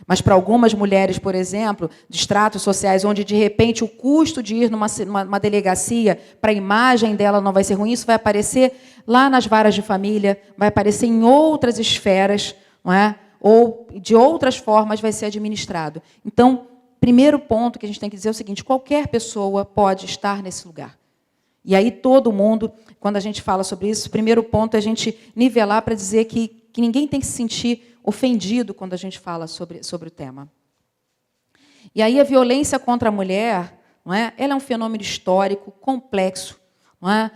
Mas, para algumas mulheres, por exemplo, de estratos sociais, onde, de repente, o custo de ir numa delegacia, para a imagem dela não vai ser ruim, isso vai aparecer lá nas varas de família, vai aparecer em outras esferas, não é? Ou, de outras formas, vai ser administrado. Então, primeiro ponto que a gente tem que dizer é o seguinte, qualquer pessoa pode estar nesse lugar. E aí todo mundo, quando a gente fala sobre isso, o primeiro ponto é a gente nivelar para dizer que ninguém tem que se sentir ofendido quando a gente fala sobre o tema. E aí a violência contra a mulher, não é? Ela é um fenômeno histórico, complexo, não é?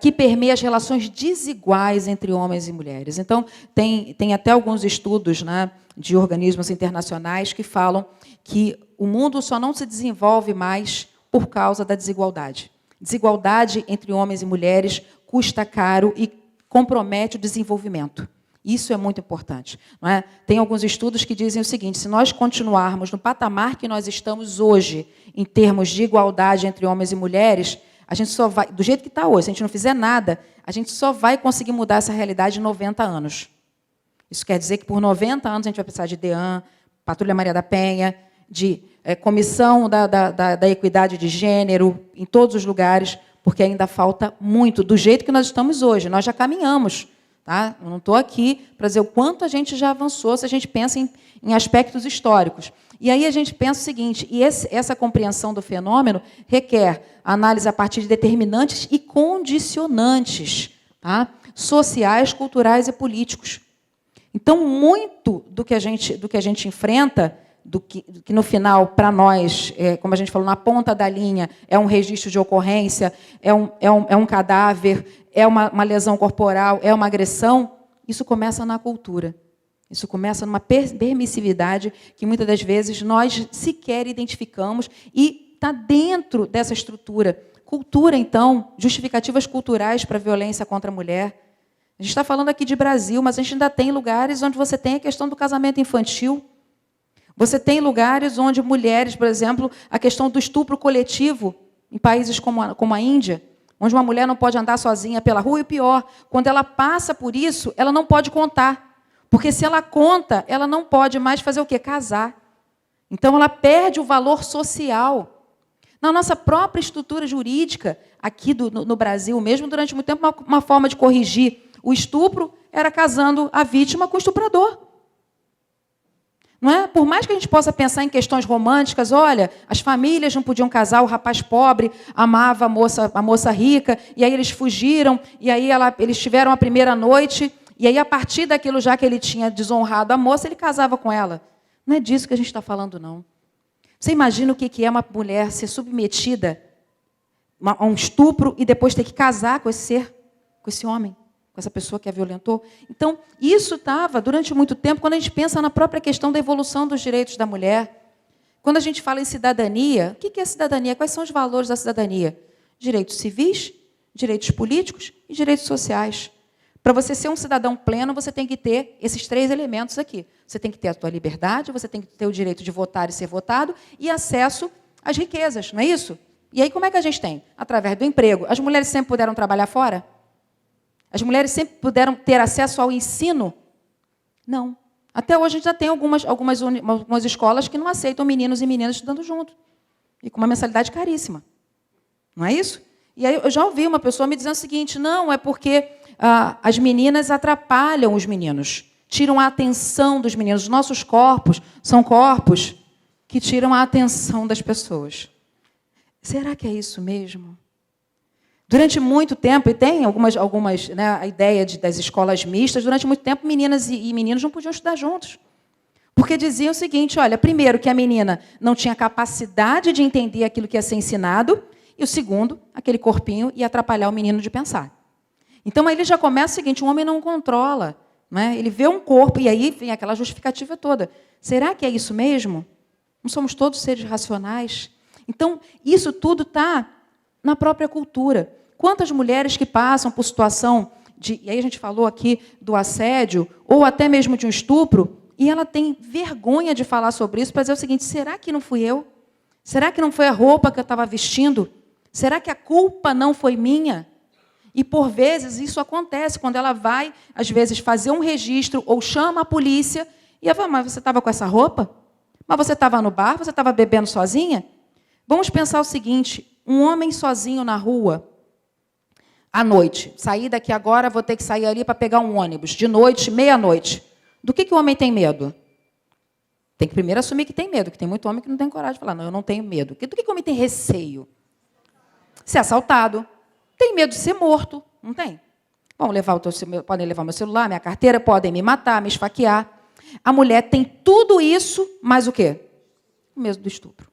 Que permeia as relações desiguais entre homens e mulheres. Então, tem até alguns estudos, né, de organismos internacionais que falam que o mundo só não se desenvolve mais por causa da desigualdade. Desigualdade entre homens e mulheres custa caro e compromete o desenvolvimento. Isso é muito importante. Não é? Tem alguns estudos que dizem o seguinte, se nós continuarmos no patamar que nós estamos hoje, em termos de igualdade entre homens e mulheres, a gente só vai, do jeito que está hoje, se a gente não fizer nada, a gente só vai conseguir mudar essa realidade em 90 anos. Isso quer dizer que por 90 anos a gente vai precisar de DEAN, Patrulha Maria da Penha, de comissão da equidade de gênero, em todos os lugares, porque ainda falta muito, do jeito que nós estamos hoje. Nós já caminhamos. Tá? Eu não estou aqui para dizer o quanto a gente já avançou, se a gente pensa em aspectos históricos. E aí a gente pensa o seguinte, e essa compreensão do fenômeno requer análise a partir de determinantes e condicionantes, tá? Sociais, culturais e políticos. Então, muito do que a gente enfrenta, do que no final, para nós, como a gente falou, na ponta da linha, é um registro de ocorrência, é um cadáver, é uma lesão corporal, é uma agressão, isso começa na cultura. Isso começa numa permissividade que, muitas das vezes, nós sequer identificamos e está dentro dessa estrutura. Cultura, então, justificativas culturais para a violência contra a mulher. A gente está falando aqui de Brasil, mas a gente ainda tem lugares onde você tem a questão do casamento infantil. Você tem lugares onde mulheres, por exemplo, a questão do estupro coletivo, em países como a Índia, onde uma mulher não pode andar sozinha pela rua, e o pior, quando ela passa por isso, ela não pode contar, Porque se ela conta, ela não pode mais fazer o quê? Casar. Então, ela perde o valor social. Na nossa própria estrutura jurídica, aqui no Brasil mesmo, durante muito tempo, uma forma de corrigir o estupro era casando a vítima com o estuprador. Não é? Por mais que a gente possa pensar em questões românticas, olha, as famílias não podiam casar, o rapaz pobre amava a moça rica, e aí eles fugiram, e aí eles tiveram a primeira noite, e aí, a partir daquilo, já que ele tinha desonrado a moça, ele casava com ela. Não é disso que a gente está falando, não. Você imagina o que é uma mulher ser submetida a um estupro e depois ter que casar com esse ser, com esse homem, com essa pessoa que a violentou? Então, isso estava, durante muito tempo, quando a gente pensa na própria questão da evolução dos direitos da mulher. Quando a gente fala em cidadania, o que é cidadania? Quais são os valores da cidadania? Direitos civis, direitos políticos e direitos sociais. Para você ser um cidadão pleno, você tem que ter esses 3 elementos aqui. Você tem que ter a sua liberdade, você tem que ter o direito de votar e ser votado, e acesso às riquezas, não é isso? E aí, como é que a gente tem? Através do emprego. As mulheres sempre puderam trabalhar fora? As mulheres sempre puderam ter acesso ao ensino? Não. Até hoje, a gente já tem algumas escolas que não aceitam meninos e meninas estudando junto. E com uma mensalidade caríssima. Não é isso? E aí, eu já ouvi uma pessoa me dizendo o seguinte, não, é porque as meninas atrapalham os meninos, tiram a atenção dos meninos. Os nossos corpos são corpos que tiram a atenção das pessoas. Será que é isso mesmo? Durante muito tempo, e tem algumas né, a ideia das escolas mistas, durante muito tempo, meninas e meninos não podiam estudar juntos. Porque diziam o seguinte, olha, primeiro, que a menina não tinha capacidade de entender aquilo que ia ser ensinado, e o segundo, aquele corpinho ia atrapalhar o menino de pensar. Então, aí ele já começa o seguinte, o homem não controla. Não é? Ele vê um corpo, e aí vem aquela justificativa toda. Será que é isso mesmo? Não somos todos seres racionais? Então, isso tudo está na própria cultura. Quantas mulheres que passam por situação de... E aí a gente falou aqui do assédio, ou até mesmo de um estupro, e ela tem vergonha de falar sobre isso para dizer o seguinte, será que não fui eu? Será que não foi a roupa que eu estava vestindo? Será que a culpa não foi minha? E, por vezes, isso acontece quando ela vai, às vezes, fazer um registro ou chama a polícia e ela fala, mas você estava com essa roupa? Mas você estava no bar? Você estava bebendo sozinha? Vamos pensar o seguinte, um homem sozinho na rua, à noite, sair daqui agora, vou ter que sair ali para pegar um ônibus, de noite, meia-noite. Do que o homem tem medo? Tem que primeiro assumir que tem medo, que tem muito homem que não tem coragem de falar, não, eu não tenho medo. Do que o homem tem receio? Ser assaltado. Tem medo de ser morto, não tem? Podem levar meu celular, minha carteira, podem me matar, me esfaquear. A mulher tem tudo isso, mas o quê? O medo do estupro.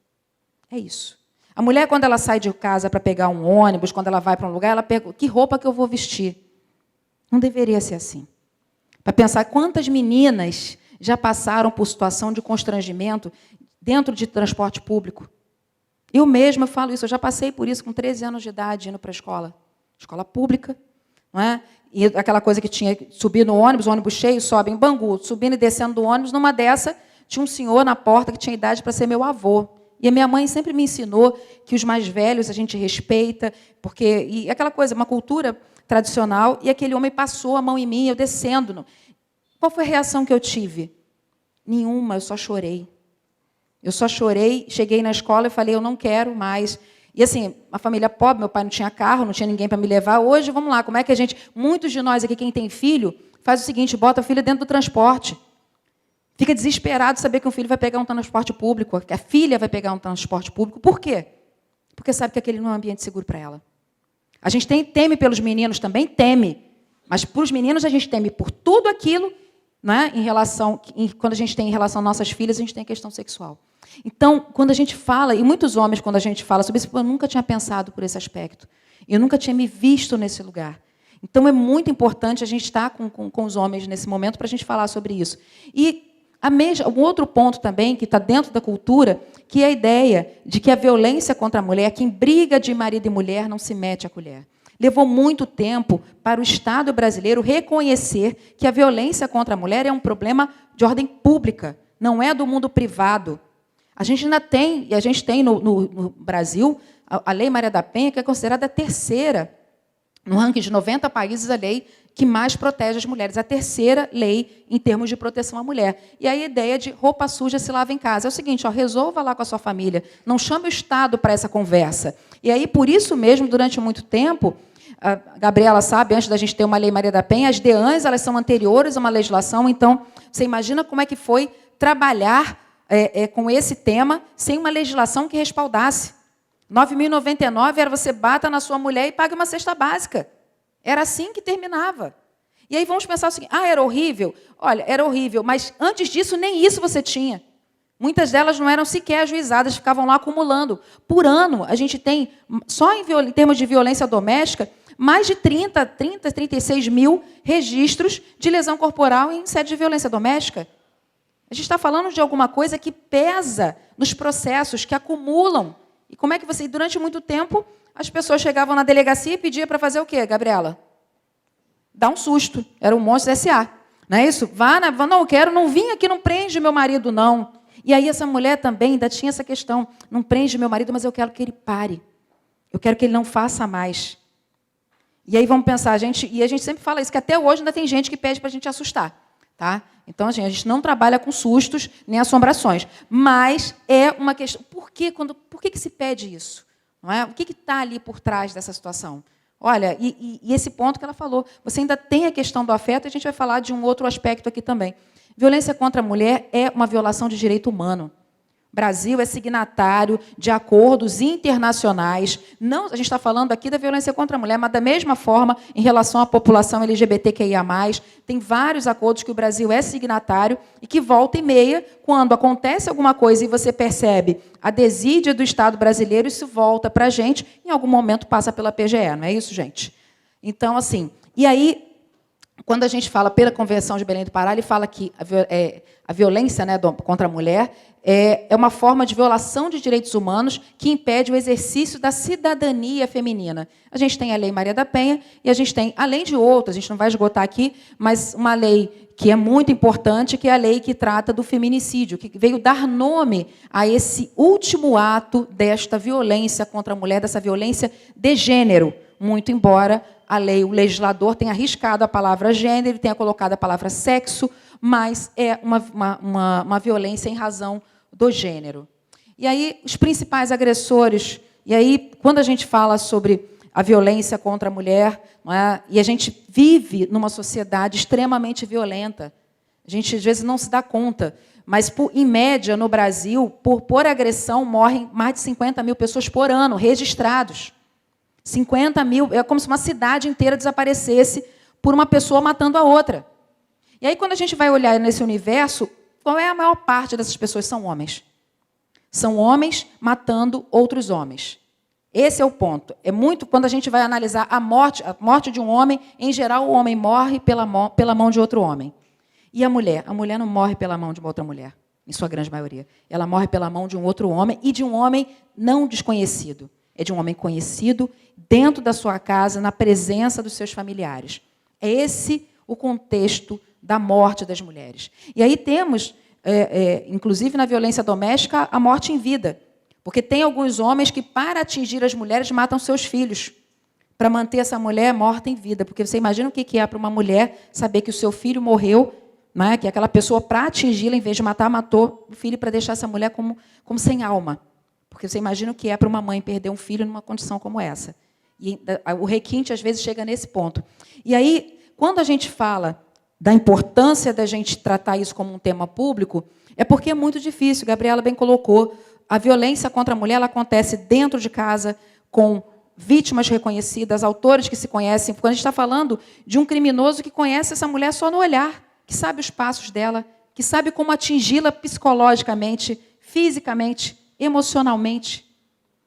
É isso. A mulher, quando ela sai de casa para pegar um ônibus, quando ela vai para um lugar, ela pergunta, que roupa que eu vou vestir? Não deveria ser assim. Para pensar quantas meninas já passaram por situação de constrangimento dentro de transporte público. Eu mesma falo isso, eu já passei por isso com 13 anos de idade, indo para a escola. Escola pública, não é? E aquela coisa que tinha que subir no ônibus, o ônibus cheio, sobe em Bangu, subindo e descendo do ônibus, numa dessa, tinha um senhor na porta que tinha idade para ser meu avô. E a minha mãe sempre me ensinou que os mais velhos a gente respeita, porque e aquela coisa, uma cultura tradicional, e aquele homem passou a mão em mim, eu descendo. Qual foi a reação que eu tive? Nenhuma, eu só chorei. Eu só chorei, cheguei na escola e falei, eu não quero mais. E assim, uma família pobre, meu pai não tinha carro, não tinha ninguém para me levar. Hoje, vamos lá, como é que a gente... Muitos de nós aqui, quem tem filho, faz o seguinte, bota o filho dentro do transporte. Fica desesperado de saber que um filho vai pegar um transporte público, que a filha vai pegar um transporte público. Por quê? Porque sabe que aquele não é um ambiente seguro para ela. A gente teme pelos meninos também, teme. Mas para os meninos a gente teme por tudo aquilo, né, quando a gente tem em relação às nossas filhas, a gente tem a questão sexual. Então, quando a gente fala, e muitos homens, quando a gente fala sobre isso, eu nunca tinha pensado por esse aspecto. Eu nunca tinha me visto nesse lugar. Então, é muito importante a gente estar com os homens nesse momento para a gente falar sobre isso. E um outro ponto também, que está dentro da cultura, que é a ideia de que a violência contra a mulher, quem briga de marido e mulher, não se mete a colher. Levou muito tempo para o Estado brasileiro reconhecer que a violência contra a mulher é um problema de ordem pública, não é do mundo privado. A gente ainda tem, e a gente tem no Brasil, a Lei Maria da Penha, que é considerada a terceira, no ranking de 90 países, a lei que mais protege as mulheres, a terceira lei em termos de proteção à mulher. E a ideia de roupa suja se lava em casa. É o seguinte, ó, resolva lá com a sua família, não chame o Estado para essa conversa. E aí, por isso mesmo, durante muito tempo, a Gabriela sabe, antes da gente ter uma Lei Maria da Penha, as DEANs, elas são anteriores a uma legislação, então, você imagina como é que foi trabalhar com esse tema sem uma legislação que respaldasse. 9.099 era você bata na sua mulher e pague uma cesta básica. Era assim que terminava. E aí vamos pensar o seguinte, era horrível? Olha, era horrível, mas antes disso nem isso você tinha. Muitas delas não eram sequer ajuizadas, ficavam lá acumulando. Por ano, a gente tem, só em termos de violência doméstica, mais de 36 mil registros de lesão corporal em sede de violência doméstica. A gente está falando de alguma coisa que pesa nos processos, que acumulam. E como é que você... Durante muito tempo, as pessoas chegavam na delegacia e pediam para fazer o quê, Gabriela? Dar um susto. Era um monstro S.A. Não é isso? Não, eu quero, não vim aqui, não prende meu marido, não. E aí essa mulher também ainda tinha essa questão. Não prende meu marido, mas eu quero que ele pare. Eu quero que ele não faça mais. E aí vamos pensar, a gente sempre fala isso, que até hoje ainda tem gente que pede para a gente assustar. Tá? Então, a gente não trabalha com sustos nem assombrações. Mas é uma questão... Por que se pede isso? Não é? O que está ali por trás dessa situação? Olha, e esse ponto que ela falou, você ainda tem a questão do afeto, a gente vai falar de um outro aspecto aqui também. Violência contra a mulher é uma violação de direito humano. O Brasil é signatário de acordos internacionais. Não, a gente está falando aqui da violência contra a mulher, mas da mesma forma, em relação à população LGBTQIA+, tem vários acordos que o Brasil é signatário e que, volta e meia, quando acontece alguma coisa e você percebe a desídia do Estado brasileiro, isso volta para a gente, em algum momento passa pela PGE, não é isso, gente? Então, assim, e aí, quando a gente fala pela Convenção de Belém do Pará, ele fala que a violência, né, contra a mulher é uma forma de violação de direitos humanos que impede o exercício da cidadania feminina. A gente tem a Lei Maria da Penha e a gente tem, além de outras, a gente não vai esgotar aqui, mas uma lei que é muito importante, que é a lei que trata do feminicídio, que veio dar nome a esse último ato desta violência contra a mulher, dessa violência de gênero, muito embora o legislador tenha arriscado a palavra gênero, tenha colocado a palavra sexo, mas é uma violência em razão do gênero. E aí, os principais agressores, e aí, quando a gente fala sobre a violência contra a mulher, não é? E a gente vive numa sociedade extremamente violenta, a gente, às vezes, não se dá conta, mas, em média, no Brasil, por agressão, morrem mais de 50 mil pessoas por ano, registrados. 50 mil, é como se uma cidade inteira desaparecesse por uma pessoa matando a outra. E aí, quando a gente vai olhar nesse universo, qual é a maior parte dessas pessoas? São homens. São homens matando outros homens. Esse é o ponto. É muito quando a gente vai analisar a morte de um homem, em geral, o homem morre pela mão de outro homem. E a mulher? A mulher não morre pela mão de uma outra mulher, em sua grande maioria. Ela morre pela mão de um outro homem e de um homem não desconhecido. É de um homem conhecido, dentro da sua casa, na presença dos seus familiares. É esse o contexto da morte das mulheres. E aí temos, inclusive na violência doméstica, a morte em vida. Porque tem alguns homens que, para atingir as mulheres, matam seus filhos, para manter essa mulher morta em vida. Porque você imagina o que é para uma mulher saber que o seu filho morreu, né? Que aquela pessoa, para atingi-la, em vez de matar, matou o filho para deixar essa mulher como sem alma. Porque você imagina o que é para uma mãe perder um filho numa condição como essa. E o requinte, às vezes, chega nesse ponto. E aí, quando a gente fala da importância da gente tratar isso como um tema público, é porque é muito difícil. Gabriela bem colocou, a violência contra a mulher ela acontece dentro de casa, com vítimas reconhecidas, autores que se conhecem. Quando a gente está falando de um criminoso que conhece essa mulher só no olhar, que sabe os passos dela, que sabe como atingi-la psicologicamente, fisicamente, emocionalmente.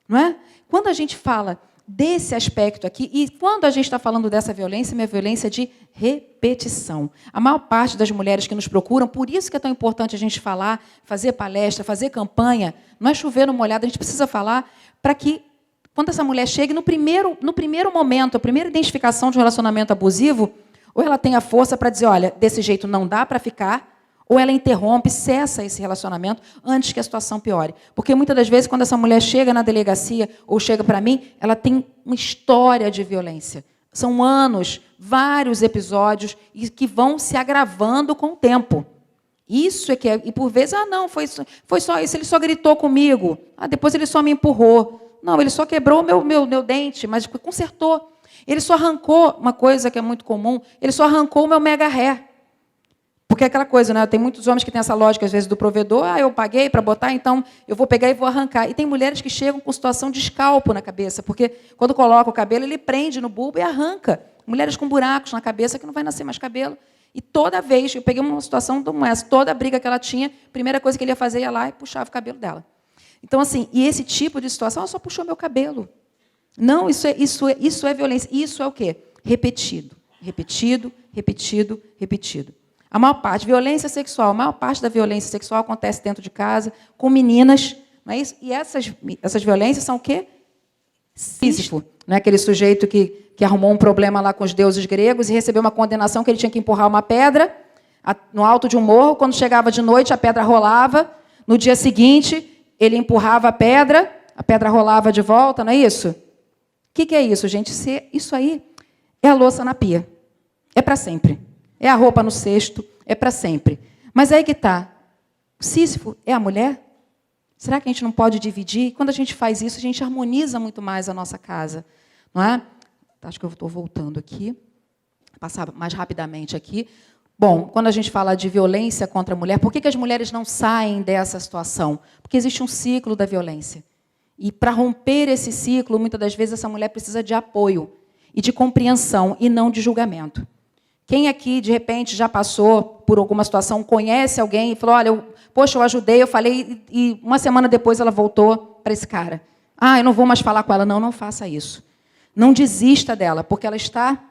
Não é? Quando a gente fala desse aspecto aqui, e quando a gente está falando dessa violência, é uma violência de repetição. A maior parte das mulheres que nos procuram, por isso que é tão importante a gente falar, fazer palestra, fazer campanha, não é chover no molhado, a gente precisa falar para que, quando essa mulher chegue, no primeiro momento, a primeira identificação de um relacionamento abusivo, ou ela tem a força para dizer, olha, desse jeito não dá para ficar, ou ela interrompe, cessa esse relacionamento antes que a situação piore. Porque, muitas das vezes, quando essa mulher chega na delegacia ou chega para mim, ela tem uma história de violência São anos, vários episódios, e que vão se agravando com o tempo. Isso é que é. E por vezes, não, foi só isso, ele só gritou comigo. Depois ele só me empurrou. Não, ele só quebrou meu dente, mas consertou. Ele só arrancou, uma coisa que é muito comum, ele só arrancou o meu mega ré. Porque é aquela coisa, né? Tem muitos homens que têm essa lógica, às vezes, do provedor. Eu paguei para botar, então eu vou pegar e vou arrancar. E tem mulheres que chegam com situação de escalpo na cabeça, porque quando coloca o cabelo, ele prende no bulbo e arranca. Mulheres com buracos na cabeça que não vai nascer mais cabelo. E toda vez, eu peguei uma situação como essa, toda a briga que ela tinha, a primeira coisa que ele ia fazer, ia lá e puxava o cabelo dela. Então, assim, e esse tipo de situação, ela só puxou meu cabelo. Não, isso é violência. Isso é o quê? Repetido. Repetido, repetido, repetido. A maior parte, violência sexual, a maior parte da violência sexual acontece dentro de casa, com meninas. Não é isso? E essas violências são o quê? Sísifo. Não é aquele sujeito que arrumou um problema lá com os deuses gregos e recebeu uma condenação que ele tinha que empurrar uma pedra no alto de um morro. Quando chegava de noite, a pedra rolava. No dia seguinte, ele empurrava a pedra rolava de volta, não é isso? O que é isso, gente? Isso aí é a louça na pia. É para sempre. É a roupa no cesto. É para sempre. Mas aí que está. Sísifo é a mulher? Será que a gente não pode dividir? Quando a gente faz isso, a gente harmoniza muito mais a nossa casa. Não é? Acho que eu estou voltando aqui. Vou passar mais rapidamente aqui. Bom, quando a gente fala de violência contra a mulher, por que as mulheres não saem dessa situação? Porque existe um ciclo da violência. E, para romper esse ciclo, muitas das vezes, essa mulher precisa de apoio e de compreensão, e não de julgamento. Quem aqui, de repente, já passou por alguma situação, conhece alguém e falou, olha, eu ajudei, eu falei, e uma semana depois ela voltou para esse cara. Eu não vou mais falar com ela. Não, não faça isso. Não desista dela, porque ela está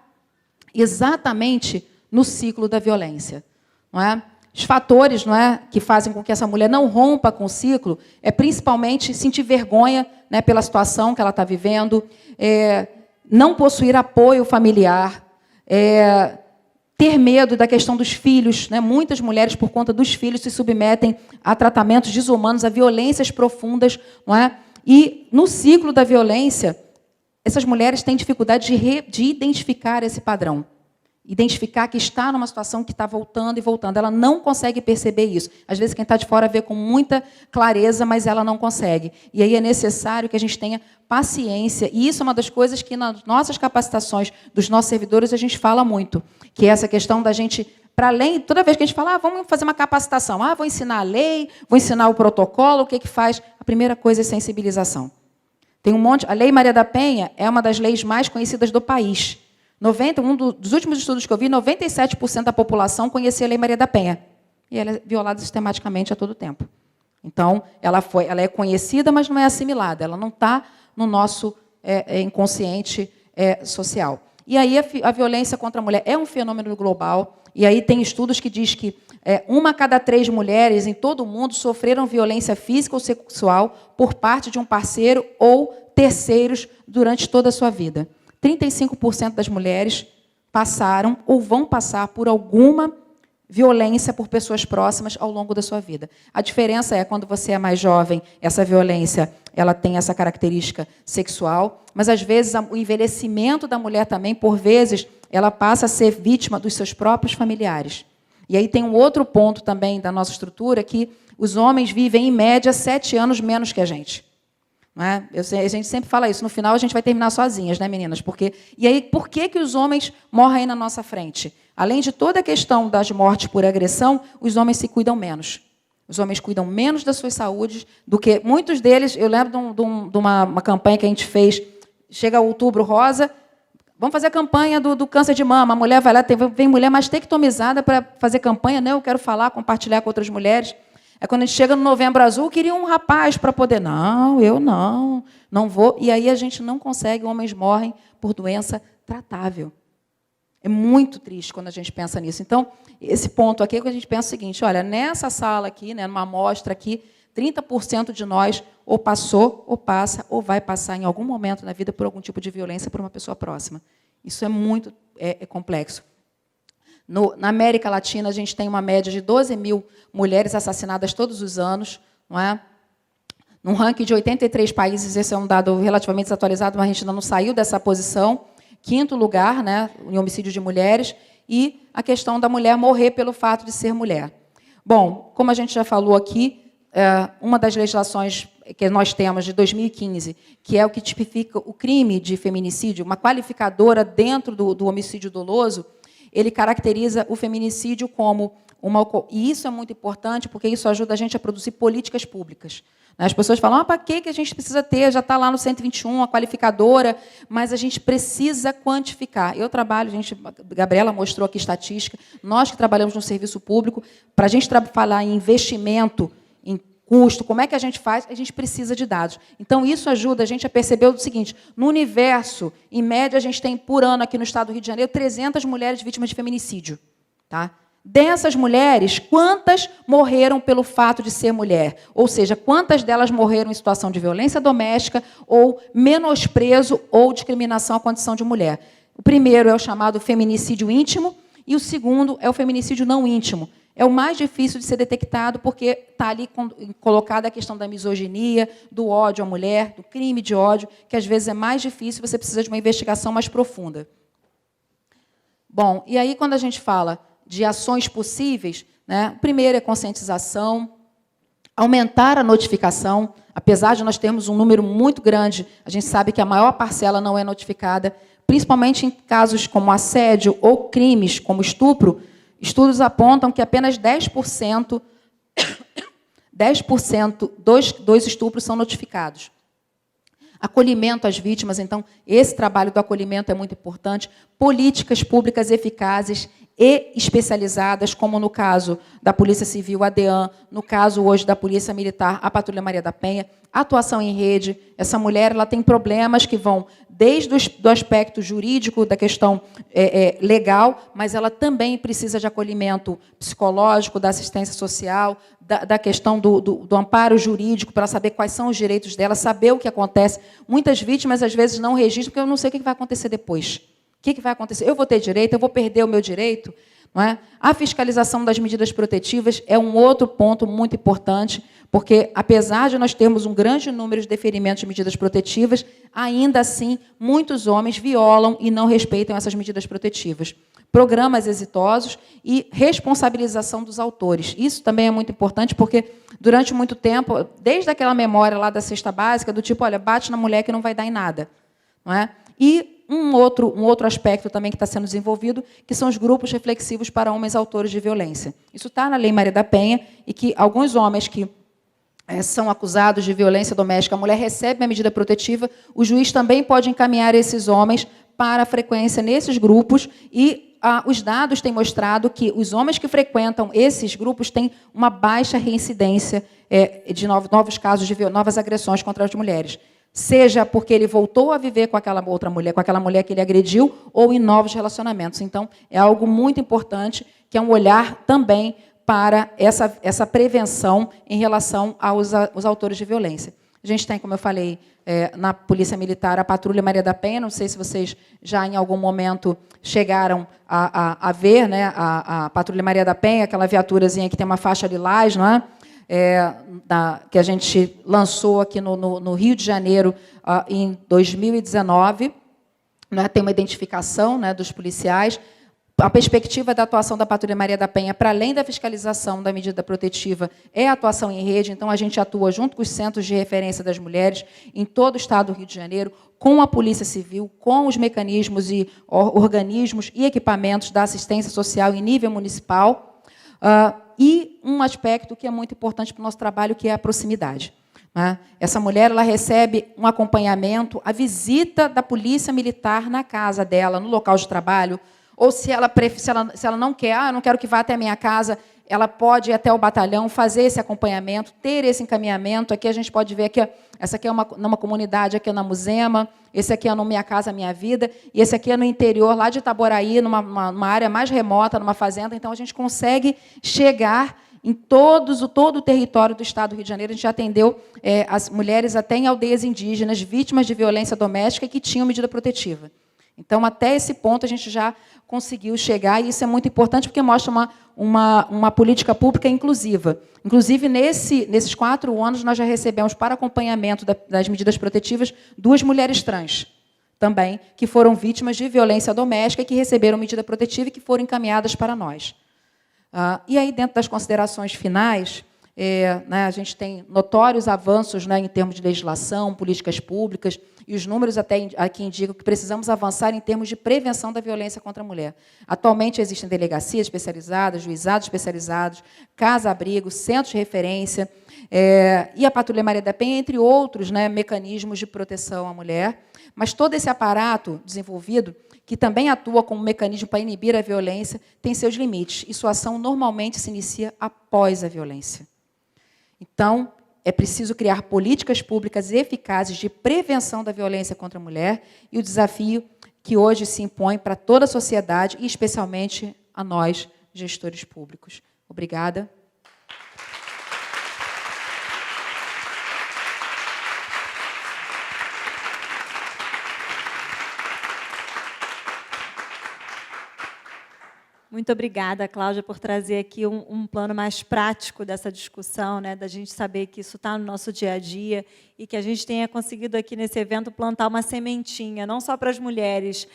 exatamente no ciclo da violência. Não é? Os fatores, não é, que fazem com que essa mulher não rompa com o ciclo é principalmente sentir vergonha, né, pela situação que ela está vivendo, não possuir apoio familiar, ter medo da questão dos filhos. Né? Muitas mulheres, por conta dos filhos, se submetem a tratamentos desumanos, a violências profundas. Não é? E, no ciclo da violência, essas mulheres têm dificuldade de identificar esse padrão. Identificar que está numa situação que está voltando e voltando. Ela não consegue perceber isso. Às vezes, quem está de fora vê com muita clareza, mas ela não consegue. E aí é necessário que a gente tenha paciência. E isso é uma das coisas que, nas nossas capacitações dos nossos servidores, a gente fala muito. Que é essa questão da gente, para além, toda vez que a gente fala, vamos fazer uma capacitação, vou ensinar a lei, vou ensinar o protocolo, o que faz? A primeira coisa é sensibilização. Tem um monte. A Lei Maria da Penha é uma das leis mais conhecidas do país. Dos últimos estudos que eu vi, 97% da população conhecia a Lei Maria da Penha. E ela é violada sistematicamente a todo tempo. Então, ela é conhecida, mas não é assimilada. Ela não está no nosso inconsciente social. E aí a violência contra a mulher é um fenômeno global. E aí tem estudos que diz que 1 a cada 3 mulheres em todo o mundo sofreram violência física ou sexual por parte de um parceiro ou terceiros durante toda a sua vida. 35% das mulheres passaram ou vão passar por alguma violência por pessoas próximas ao longo da sua vida. A diferença é, quando você é mais jovem, essa violência ela tem essa característica sexual, mas, às vezes, o envelhecimento da mulher também, por vezes, ela passa a ser vítima dos seus próprios familiares. E aí tem um outro ponto também da nossa estrutura, que os homens vivem, em média, 7 anos menos que a gente. Não é? A gente sempre fala isso. No final, a gente vai terminar sozinhas, né, meninas? E aí, por que os homens morrem aí na nossa frente? Além de toda a questão das mortes por agressão, os homens se cuidam menos. Os homens cuidam menos das suas saúdes do que muitos deles. Eu lembro de uma campanha que a gente fez. Chega Outubro Rosa, vamos fazer a campanha do câncer de mama. A mulher vai lá, vem mulher mais tectomizada para fazer campanha. Né? Eu quero falar, compartilhar com outras mulheres. Quando a gente chega no Novembro Azul, queria um rapaz para poder... Não, eu não vou. E aí a gente não consegue, homens morrem por doença tratável. É muito triste quando a gente pensa nisso. Então, esse ponto aqui é que a gente pensa o seguinte, olha, nessa sala aqui, né, numa amostra aqui, 30% de nós ou passou, ou passa, ou vai passar em algum momento na vida por algum tipo de violência por uma pessoa próxima. Isso é muito complexo. Na América Latina, a gente tem uma média de 12 mil mulheres assassinadas todos os anos. Não é? Num ranking de 83 países, esse é um dado relativamente desatualizado, mas a gente ainda não saiu dessa posição. quinto lugar, né, em homicídio de mulheres, e a questão da mulher morrer pelo fato de ser mulher. Bom, como a gente já falou aqui, uma das legislações que nós temos de 2015, que é o que tipifica o crime de feminicídio, uma qualificadora dentro do homicídio doloso, ele caracteriza o feminicídio como uma... E isso é muito importante, porque isso ajuda a gente a produzir políticas públicas. As pessoas falam, para que a gente precisa ter? Já está lá no 121, a qualificadora, mas a gente precisa quantificar. Eu trabalho, a Gabriela mostrou aqui estatística, nós que trabalhamos no serviço público, para a gente falar em investimento, em custo, como é que a gente faz? A gente precisa de dados. Então, isso ajuda a gente a perceber o seguinte, no universo, em média, a gente tem, por ano, aqui no estado do Rio de Janeiro, 300 mulheres vítimas de feminicídio. Tá? Dessas mulheres, quantas morreram pelo fato de ser mulher? Ou seja, quantas delas morreram em situação de violência doméstica ou menosprezo ou discriminação à condição de mulher? O primeiro é o chamado feminicídio íntimo e o segundo é o feminicídio não íntimo. É o mais difícil de ser detectado porque está ali colocada a questão da misoginia, do ódio à mulher, do crime de ódio, que às vezes é mais difícil, você precisa de uma investigação mais profunda. Bom, e aí quando a gente fala de ações possíveis, né, o primeiro é conscientização, aumentar a notificação, apesar de nós termos um número muito grande, a gente sabe que a maior parcela não é notificada, principalmente em casos como assédio ou crimes como estupro. Estudos apontam que apenas 10% dos estupros são notificados. Acolhimento às vítimas, então, esse trabalho do acolhimento é muito importante. Políticas públicas eficazes e especializadas, como no caso da Polícia Civil, a DEAN, no caso hoje da Polícia Militar, a Patrulha Maria da Penha, atuação em rede. Essa mulher ela tem problemas que vão desde o aspecto jurídico, da questão legal, mas ela também precisa de acolhimento psicológico, da assistência social, da questão do amparo jurídico, para saber quais são os direitos dela, saber o que acontece. Muitas vítimas, às vezes, não registram, porque eu não sei o que vai acontecer depois. O que vai acontecer? Eu vou ter direito? Eu vou perder o meu direito? Não é? A fiscalização das medidas protetivas é um outro ponto muito importante, porque, apesar de nós termos um grande número de deferimentos de medidas protetivas, ainda assim, muitos homens violam e não respeitam essas medidas protetivas. Programas exitosos e responsabilização dos autores. Isso também é muito importante, porque, durante muito tempo, desde aquela memória lá da cesta básica, do tipo, olha, bate na mulher que não vai dar em nada. Não é? E um outro aspecto também que está sendo desenvolvido, que são os grupos reflexivos para homens autores de violência. Isso está na Lei Maria da Penha, e que alguns homens que são acusados de violência doméstica, a mulher recebe a medida protetiva, o juiz também pode encaminhar esses homens para a frequência nesses grupos, e os dados têm mostrado que os homens que frequentam esses grupos têm uma baixa reincidência de novos casos de novas agressões contra as mulheres. Seja porque ele voltou a viver com aquela outra mulher, com aquela mulher que ele agrediu, ou em novos relacionamentos. Então, é algo muito importante, que é um olhar também para essa prevenção em relação aos autores de violência. A gente tem, como eu falei, na Polícia Militar, a Patrulha Maria da Penha, não sei se vocês já, em algum momento, chegaram a ver, né, a Patrulha Maria da Penha, aquela viaturazinha que tem uma faixa lilás, não é? Que a gente lançou aqui no Rio de Janeiro em 2019, né, tem uma identificação, né, dos policiais. A perspectiva da atuação da Patrulha Maria da Penha, para além da fiscalização da medida protetiva, é a atuação em rede. Então, a gente atua junto com os centros de referência das mulheres em todo o estado do Rio de Janeiro, com a Polícia Civil, com os mecanismos e organismos e equipamentos da assistência social em nível municipal. E um aspecto que é muito importante para o nosso trabalho, que é a proximidade. Né? Essa mulher ela recebe um acompanhamento, a visita da Polícia Militar na casa dela, no local de trabalho, ou se ela não quer, eu não quero que vá até a minha casa, ela pode ir até o batalhão, fazer esse acompanhamento, ter esse encaminhamento. Aqui a gente pode ver, aqui, essa aqui é numa comunidade, aqui é na Muzema, esse aqui é no Minha Casa Minha Vida, e esse aqui é no interior, lá de Itaboraí, numa área mais remota, numa fazenda. Então, a gente consegue chegar em todo o território do estado do Rio de Janeiro. A gente já atendeu as mulheres até em aldeias indígenas, vítimas de violência doméstica, que tinham medida protetiva. Então, até esse ponto, a gente já conseguiu chegar, e isso é muito importante, porque mostra uma política pública inclusiva. Inclusive, nesses 4 anos, nós já recebemos, para acompanhamento das medidas protetivas, 2 mulheres trans. também, que foram vítimas de violência doméstica e que receberam medida protetiva e que foram encaminhadas para nós. E aí, dentro das considerações finais, a gente tem notórios avanços, em termos de legislação, políticas públicas, e os números até aqui indicam que precisamos avançar em termos de prevenção da violência contra a mulher. Atualmente existem delegacias especializadas, juizados especializados, casa-abrigo, centros de referência, e a Patrulha Maria da Penha, entre outros mecanismos de proteção à mulher. Mas todo esse aparato desenvolvido, que também atua como mecanismo para inibir a violência, tem seus limites, e sua ação normalmente se inicia após a violência. Então, é preciso criar políticas públicas eficazes de prevenção da violência contra a mulher, e o desafio que hoje se impõe para toda a sociedade, e especialmente a nós, gestores públicos. Obrigada. Muito obrigada, Cláudia, por trazer aqui um plano mais prático dessa discussão, da gente saber que isso está no nosso dia a dia e que a gente tenha conseguido aqui nesse evento plantar uma sementinha, não só para as mulheres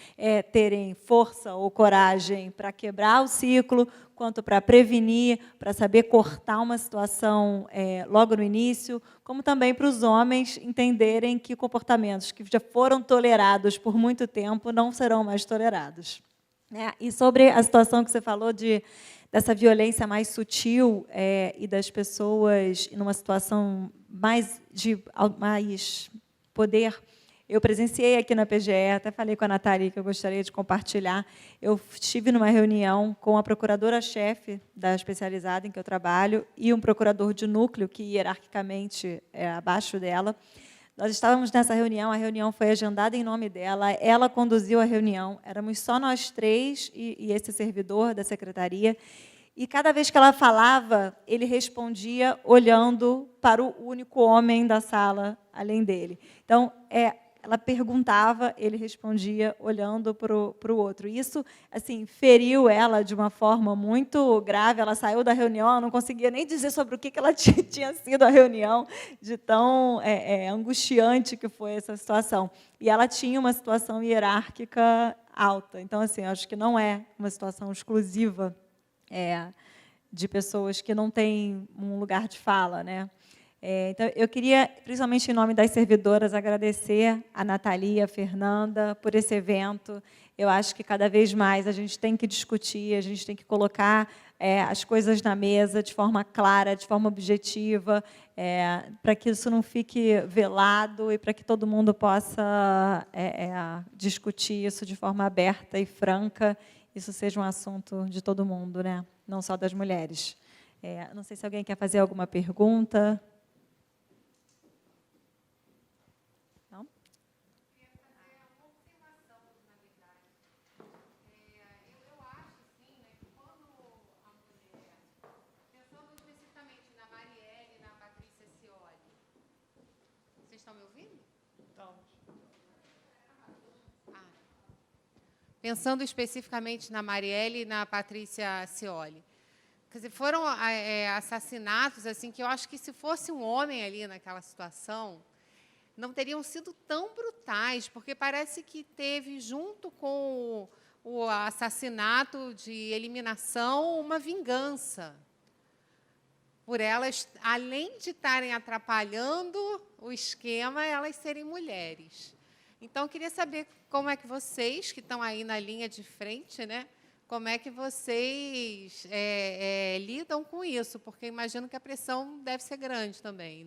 terem força ou coragem para quebrar o ciclo, quanto para prevenir, para saber cortar uma situação logo no início, como também para os homens entenderem que comportamentos que já foram tolerados por muito tempo não serão mais tolerados. E sobre a situação que você falou dessa violência mais sutil e das pessoas numa situação de mais poder, eu presenciei aqui na PGE, até falei com a Nathalie que eu gostaria de compartilhar. Eu estive numa reunião com a procuradora-chefe da especializada em que eu trabalho e um procurador de núcleo, que hierarquicamente é abaixo dela. Nós estávamos nessa reunião, a reunião foi agendada em nome dela, ela conduziu a reunião, éramos só nós três e esse servidor da secretaria, e cada vez que ela falava, ele respondia olhando para o único homem da sala, além dele. Então, ela perguntava, ele respondia olhando para o outro. Isso, assim, feriu ela de uma forma muito grave. Ela saiu da reunião, ela não conseguia nem dizer sobre o que ela tinha sido a reunião, de tão angustiante que foi essa situação. E ela tinha uma situação hierárquica alta. Então, assim, acho que não é uma situação exclusiva de pessoas que não têm um lugar de fala, Então, eu queria, principalmente em nome das servidoras, agradecer a Nathalie e a Fernanda por esse evento. Eu acho que, cada vez mais, a gente tem que discutir, a gente tem que colocar as coisas na mesa de forma clara, de forma objetiva, para que isso não fique velado e para que todo mundo possa discutir isso de forma aberta e franca, isso seja um assunto de todo mundo, não só das mulheres. Não sei se alguém quer fazer alguma pergunta. Pensando especificamente na Marielle e na Patrícia Scioli. Quer dizer, foram assassinatos assim, que eu acho que, se fosse um homem ali naquela situação, não teriam sido tão brutais, porque parece que teve, junto com o assassinato de eliminação, uma vingança. Por elas, além de estarem atrapalhando o esquema, elas serem mulheres. Então, eu queria saber como é que vocês, que estão aí na linha de frente, como é que vocês lidam com isso, porque imagino que a pressão deve ser grande também,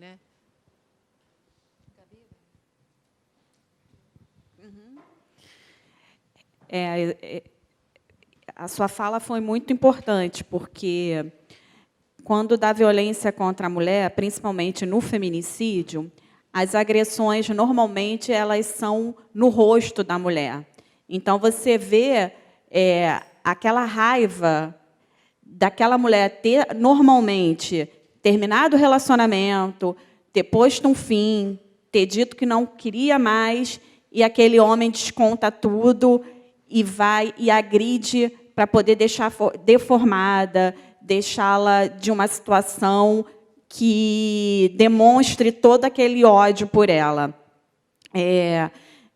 A sua fala foi muito importante, porque, quando da violência contra a mulher, principalmente no feminicídio, as agressões, normalmente, elas são no rosto da mulher. Então, você vê aquela raiva daquela mulher ter, normalmente, terminado o relacionamento, ter posto um fim, ter dito que não queria mais, e aquele homem desconta tudo e vai e agride para poder deixar deformada, deixá-la de uma situação que demonstre todo aquele ódio por ela.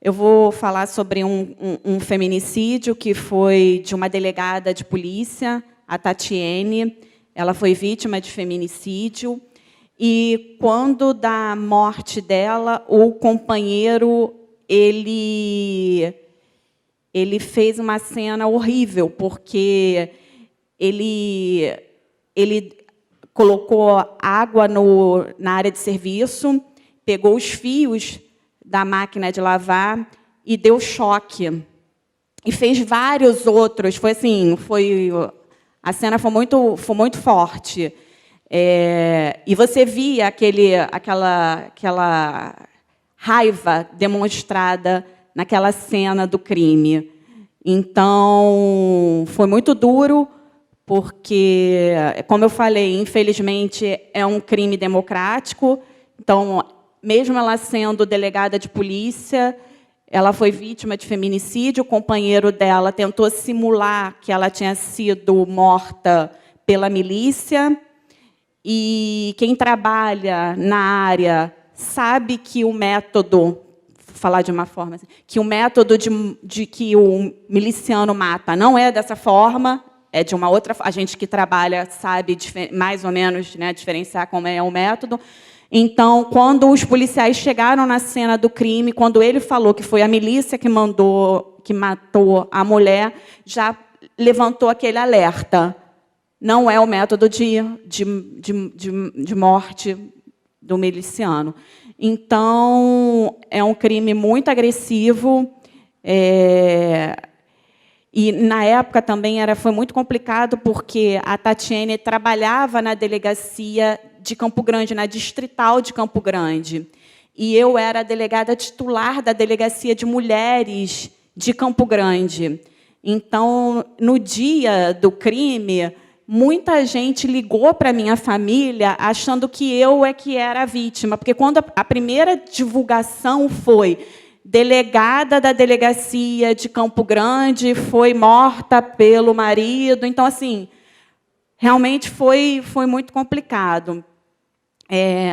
Eu vou falar sobre um feminicídio que foi de uma delegada de polícia, a Tatiene. Ela foi vítima de feminicídio. E, quando da morte dela, o companheiro ele fez uma cena horrível, porque ele colocou água na área de serviço, pegou os fios da máquina de lavar e deu choque. E fez vários outros. Foi assim, a cena foi muito forte. E você via aquela raiva demonstrada naquela cena do crime. Então, foi muito duro, porque, como eu falei, infelizmente, é um crime democrático. Então, mesmo ela sendo delegada de polícia, ela foi vítima de feminicídio. O companheiro dela tentou simular que ela tinha sido morta pela milícia. E quem trabalha na área sabe que o método, vou falar de uma forma assim, que o método de que o miliciano mata não é dessa forma, é de uma outra. A gente que trabalha sabe mais ou menos, né, diferenciar como é o método. Então, quando os policiais chegaram na cena do crime, quando ele falou que foi a milícia que matou a mulher, já levantou aquele alerta. Não é o método de morte do miliciano. Então, é um crime muito agressivo. E, na época, também foi muito complicado, porque a Tatiene trabalhava na delegacia de Campo Grande, na distrital de Campo Grande. E eu era a delegada titular da Delegacia de Mulheres de Campo Grande. Então, no dia do crime, muita gente ligou para a minha família achando que eu que era a vítima. Porque, quando a primeira divulgação foi: delegada da Delegacia de Campo Grande foi morta pelo marido. Então, assim, realmente foi muito complicado.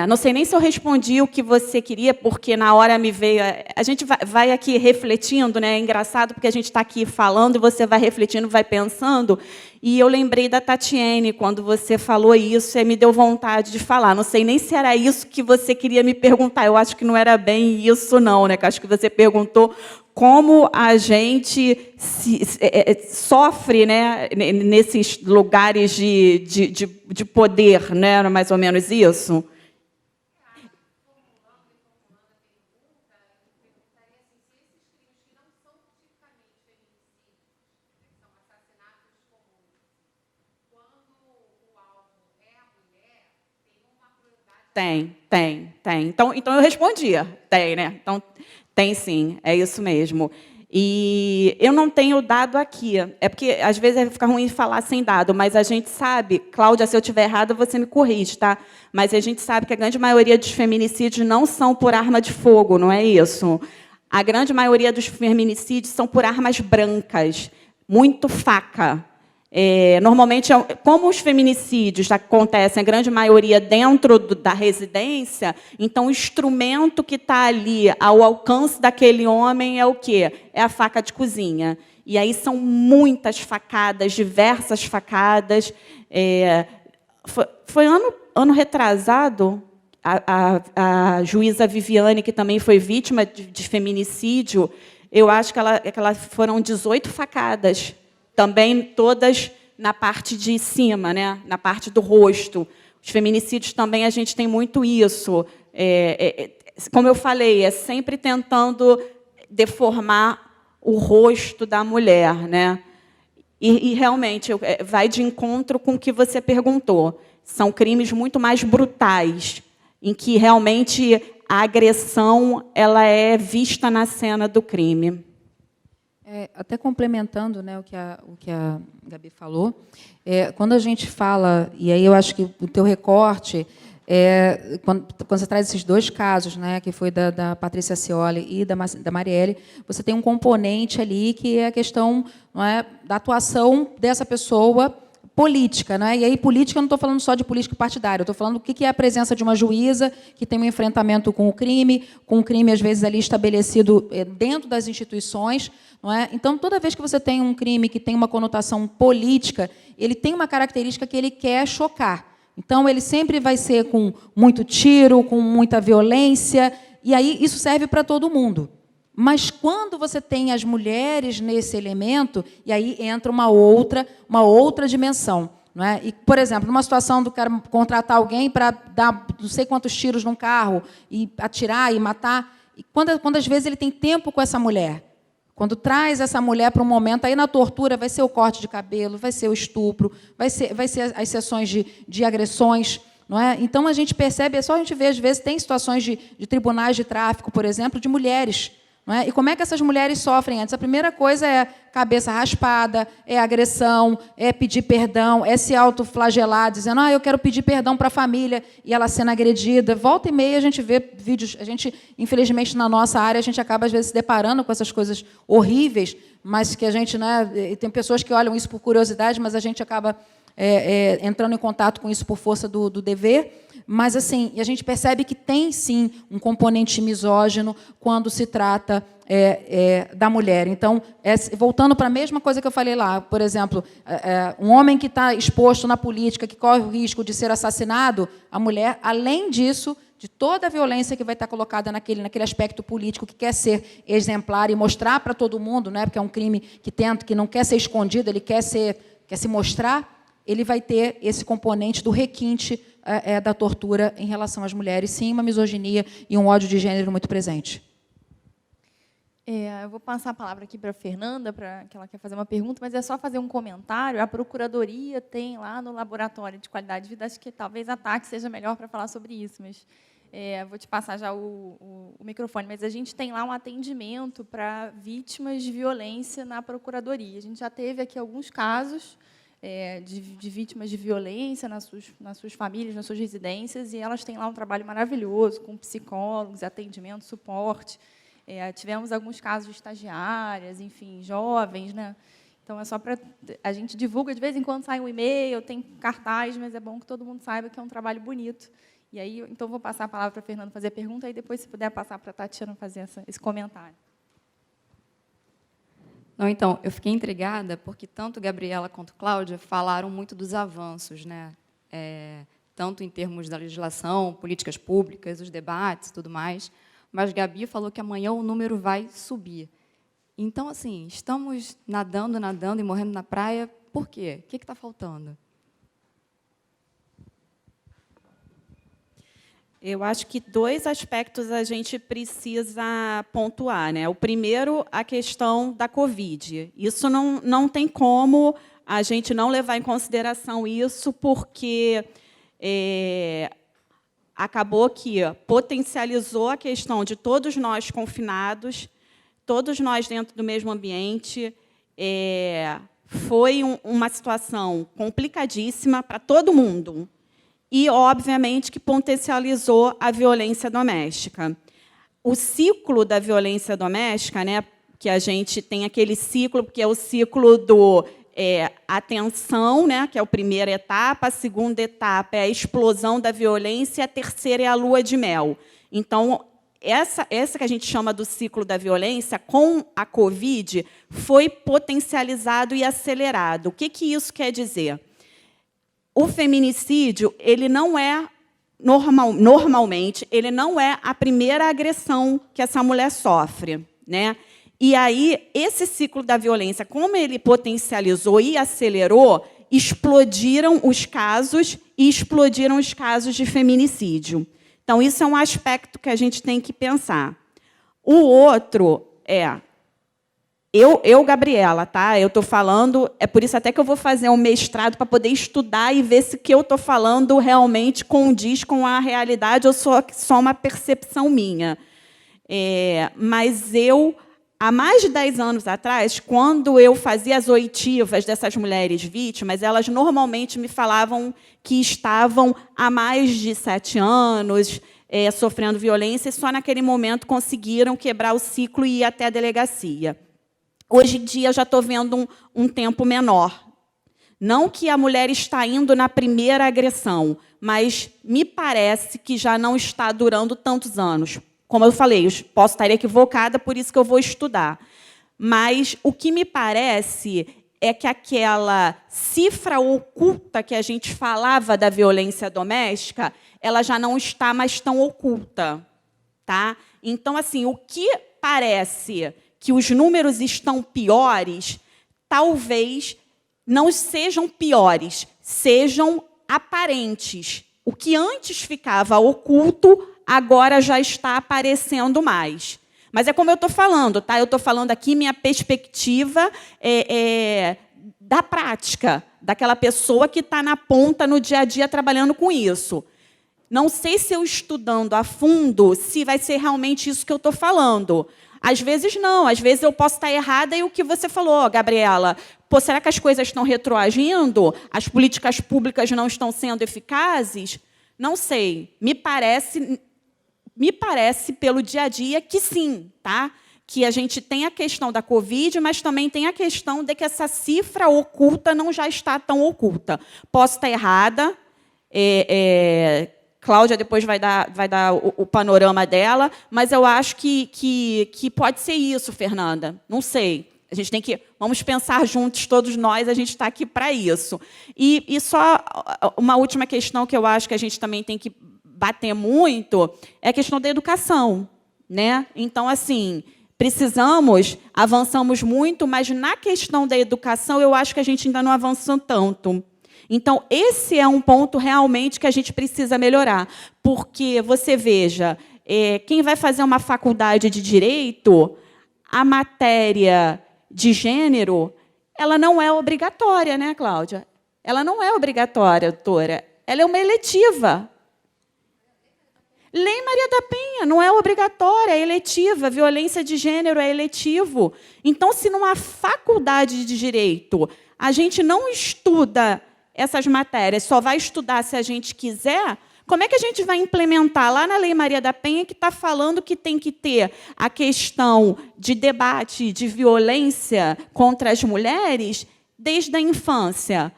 Não sei nem se eu respondi o que você queria, porque na hora me veio. A gente vai aqui refletindo, né? É engraçado, porque a gente está aqui falando e você vai refletindo, vai pensando. E eu lembrei da Tatiene quando você falou isso, e me deu vontade de falar. Não sei nem se era isso que você queria me perguntar. Eu acho que não era bem isso, não, né? Que acho que você perguntou como a gente sofre, né, nesses lugares de poder, né? Era mais ou menos isso. Tem. Então eu respondia. Tem, né? Então, tem sim, é isso mesmo. E eu não tenho dado aqui. É porque, às vezes, fica ruim falar sem dado, mas a gente sabe, Cláudia, se eu estiver errada, você me corrige, tá? Mas a gente sabe que a grande maioria dos feminicídios não são por arma de fogo, não é isso? A grande maioria dos feminicídios são por armas brancas, muito faca. Normalmente, como os feminicídios acontecem, a grande maioria dentro da residência, então o instrumento que está ali ao alcance daquele homem é o quê? É a faca de cozinha. E aí são muitas facadas, diversas facadas. Foi ano retrasado, a juíza Viviane, que também foi vítima de feminicídio, eu acho que foram 18 facadas. Também todas na parte de cima, né? Na parte do rosto. Os feminicídios também a gente tem muito isso. Como eu falei, é sempre tentando deformar o rosto da mulher, né? E realmente vai de encontro com o que você perguntou. São crimes muito mais brutais, em que realmente a agressão ela é vista na cena do crime. Até complementando, né, o que a Gabi falou, quando a gente fala, e aí eu acho que o teu recorte, quando você traz esses dois casos, né, que foi da Patrícia Scioli e da Marielle, você tem um componente ali que é a questão, não é, da atuação dessa pessoa política, né? E aí política eu não estou falando só de política partidária, eu estou falando do que é a presença de uma juíza que tem um enfrentamento com um crime às vezes ali estabelecido dentro das instituições, não é? Então, toda vez que você tem um crime que tem uma conotação política, ele tem uma característica que ele quer chocar. Então, ele sempre vai ser com muito tiro, com muita violência, e aí isso serve para todo mundo. Mas quando você tem as mulheres nesse elemento, e aí entra uma outra dimensão. Não é? E, por exemplo, numa situação do cara contratar alguém para dar não sei quantos tiros num carro, e atirar e matar, e quando às vezes ele tem tempo com essa mulher, quando traz essa mulher para um momento, aí na tortura vai ser o corte de cabelo, vai ser o estupro, vai ser as sessões de agressões. Não é? Então, a gente percebe, é só a gente ver, às vezes, tem situações de tribunais de tráfico, por exemplo, de mulheres. Não é? E como é que essas mulheres sofrem antes? A primeira coisa é cabeça raspada, é agressão, é pedir perdão, é se autoflagelar, dizendo, eu quero pedir perdão para a família, e ela sendo agredida. Volta e meia a gente vê vídeos, a gente, infelizmente, na nossa área, a gente acaba, às vezes, se deparando com essas coisas horríveis, mas que a gente, né, tem pessoas que olham isso por curiosidade, mas a gente acaba entrando em contato com isso por força do dever. Mas assim, a gente percebe que tem, sim, um componente misógino quando se trata da mulher. Então, voltando para a mesma coisa que eu falei lá, por exemplo, um homem que está exposto na política, que corre o risco de ser assassinado, a mulher, além disso, de toda a violência que vai estar colocada naquele aspecto político, que quer ser exemplar e mostrar para todo mundo, né, porque é um crime que não quer ser escondido, ele quer se mostrar, ele vai ter esse componente do requinte da tortura em relação às mulheres, sim, uma misoginia e um ódio de gênero muito presente. Eu vou passar a palavra aqui para a Fernanda, que ela quer fazer uma pergunta, mas é só fazer um comentário. A Procuradoria tem lá no Laboratório de Qualidade de Vida, acho que talvez a Tati seja melhor para falar sobre isso, mas vou te passar já o microfone, mas a gente tem lá um atendimento para vítimas de violência na Procuradoria. A gente já teve aqui alguns casos de vítimas de violência nas suas famílias, nas suas residências, e elas têm lá um trabalho maravilhoso, com psicólogos, atendimento, suporte. Tivemos alguns casos de estagiárias, enfim, jovens, né? Então, é só para... A gente divulga, de vez em quando sai um e-mail, tem cartaz, mas é bom que todo mundo saiba que é um trabalho bonito. E aí, então, vou passar a palavra para a Fernanda fazer a pergunta, e depois, se puder, passar para a Tatiana fazer esse comentário. Não, então, eu fiquei intrigada porque tanto Gabriela quanto Cláudia falaram muito dos avanços, né? Tanto em termos da legislação, políticas públicas, os debates e tudo mais, mas Gabi falou que amanhã o número vai subir. Então, assim, estamos nadando e morrendo na praia, por quê? O que está faltando? Eu acho que 2 aspectos a gente precisa pontuar, né? O primeiro, a questão da Covid. Isso não tem como a gente não levar em consideração isso, porque acabou que potencializou a questão de todos nós confinados, todos nós dentro do mesmo ambiente. Foi uma situação complicadíssima para todo mundo. E, obviamente, que potencializou a violência doméstica. O ciclo da violência doméstica, né, que a gente tem aquele ciclo, que é o ciclo do atenção, né, que é a primeira etapa, a segunda etapa é a explosão da violência, e a terceira é a lua de mel. Então, essa que a gente chama do ciclo da violência, com a Covid, foi potencializado e acelerado. O que isso quer dizer? O feminicídio, ele não é, normalmente, ele não é a primeira agressão que essa mulher sofre, né? E aí, esse ciclo da violência, como ele potencializou e acelerou, explodiram os casos de feminicídio. Então, isso é um aspecto que a gente tem que pensar. O outro Eu, Gabriela, tá? Eu estou falando, é por isso até que eu vou fazer um mestrado para poder estudar e ver se o que eu estou falando realmente condiz com a realidade ou só uma percepção minha. Mas eu, há mais de 10 anos atrás, quando eu fazia as oitivas dessas mulheres vítimas, elas normalmente me falavam que estavam há mais de 7 anos sofrendo violência e só naquele momento conseguiram quebrar o ciclo e ir até a delegacia. Hoje em dia, eu já estou vendo um tempo menor. Não que a mulher está indo na primeira agressão, mas me parece que já não está durando tantos anos. Como eu falei, eu posso estar equivocada, por isso que eu vou estudar. Mas o que me parece é que aquela cifra oculta que a gente falava da violência doméstica, ela já não está mais tão oculta. Tá? Então, assim, o que parece que os números estão piores, talvez não sejam piores, sejam aparentes. O que antes ficava oculto, agora já está aparecendo mais. Mas é como eu estou falando, tá? Eu estou falando aqui minha perspectiva da prática, daquela pessoa que está na ponta, no dia a dia, trabalhando com isso. Não sei se eu estudando a fundo, se vai ser realmente isso que eu estou falando. Às vezes não, às vezes eu posso estar errada e o que você falou, Gabriela, pô, será que as coisas estão retroagindo? As políticas públicas não estão sendo eficazes? Não sei. Me parece pelo dia a dia que sim, tá? Que a gente tem a questão da Covid, mas também tem a questão de que essa cifra oculta não já está tão oculta. Posso estar errada, Cláudia depois vai dar o panorama dela, mas eu acho que pode ser isso, Fernanda. Não sei. A gente tem que... Vamos pensar juntos, todos nós, a gente está aqui para isso. E só uma última questão que eu acho que a gente também tem que bater muito é a questão da educação, né? Então, assim, avançamos muito, mas na questão da educação eu acho que a gente ainda não avançou tanto. Então, esse é um ponto realmente que a gente precisa melhorar. Porque, você veja, quem vai fazer uma faculdade de Direito, a matéria de gênero, ela não é obrigatória, né, Cláudia? Ela não é obrigatória, doutora. Ela é uma eletiva. Lei Maria da Penha não é obrigatória, é eletiva. Violência de gênero é eletivo. Então, se numa faculdade de Direito a gente não estuda essas matérias, só vai estudar se a gente quiser, como é que a gente vai implementar lá na Lei Maria da Penha, que está falando que tem que ter a questão de debate de violência contra as mulheres desde a infância,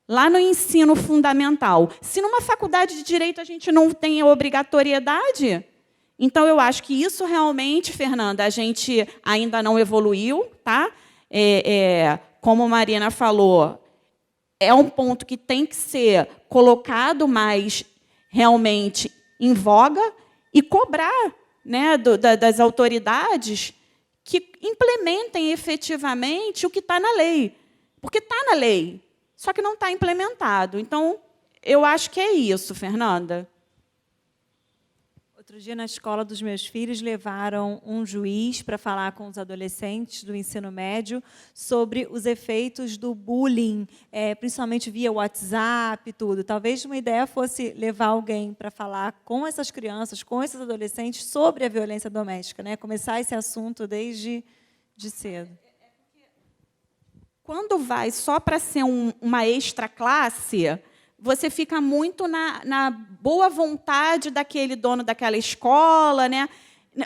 lá no ensino fundamental? Se numa faculdade de Direito a gente não tem a obrigatoriedade, então eu acho que isso realmente, Fernanda, a gente ainda não evoluiu, tá? Como a Marina falou, é um ponto que tem que ser colocado mais realmente em voga e cobrar, né, das autoridades que implementem efetivamente o que está na lei. Porque está na lei, só que não está implementado. Então, eu acho que é isso, Fernanda. Outro dia, na escola dos meus filhos, levaram um juiz para falar com os adolescentes do ensino médio sobre os efeitos do bullying, principalmente via WhatsApp e tudo. Talvez uma ideia fosse levar alguém para falar com essas crianças, com esses adolescentes, sobre a violência doméstica, né? Começar esse assunto desde cedo. Quando vai só para ser uma extra classe, você fica muito na boa vontade daquele dono daquela escola, né?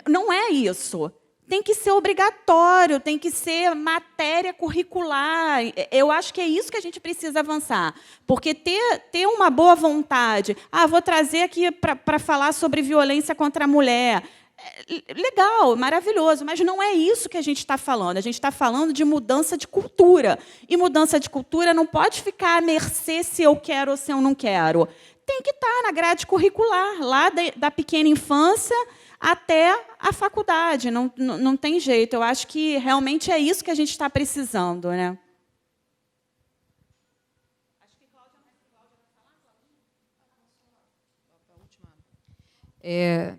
Não é isso. Tem que ser obrigatório, tem que ser matéria curricular. Eu acho que é isso que a gente precisa avançar. Porque ter uma boa vontade, vou trazer aqui para falar sobre violência contra a mulher. Legal, maravilhoso, mas não é isso que a gente está falando. A gente está falando de mudança de cultura. E mudança de cultura não pode ficar à mercê se eu quero ou se eu não quero. Tem que estar na grade curricular, lá da pequena infância até a faculdade. Não tem jeito. Eu acho que realmente é isso que a gente está precisando, né?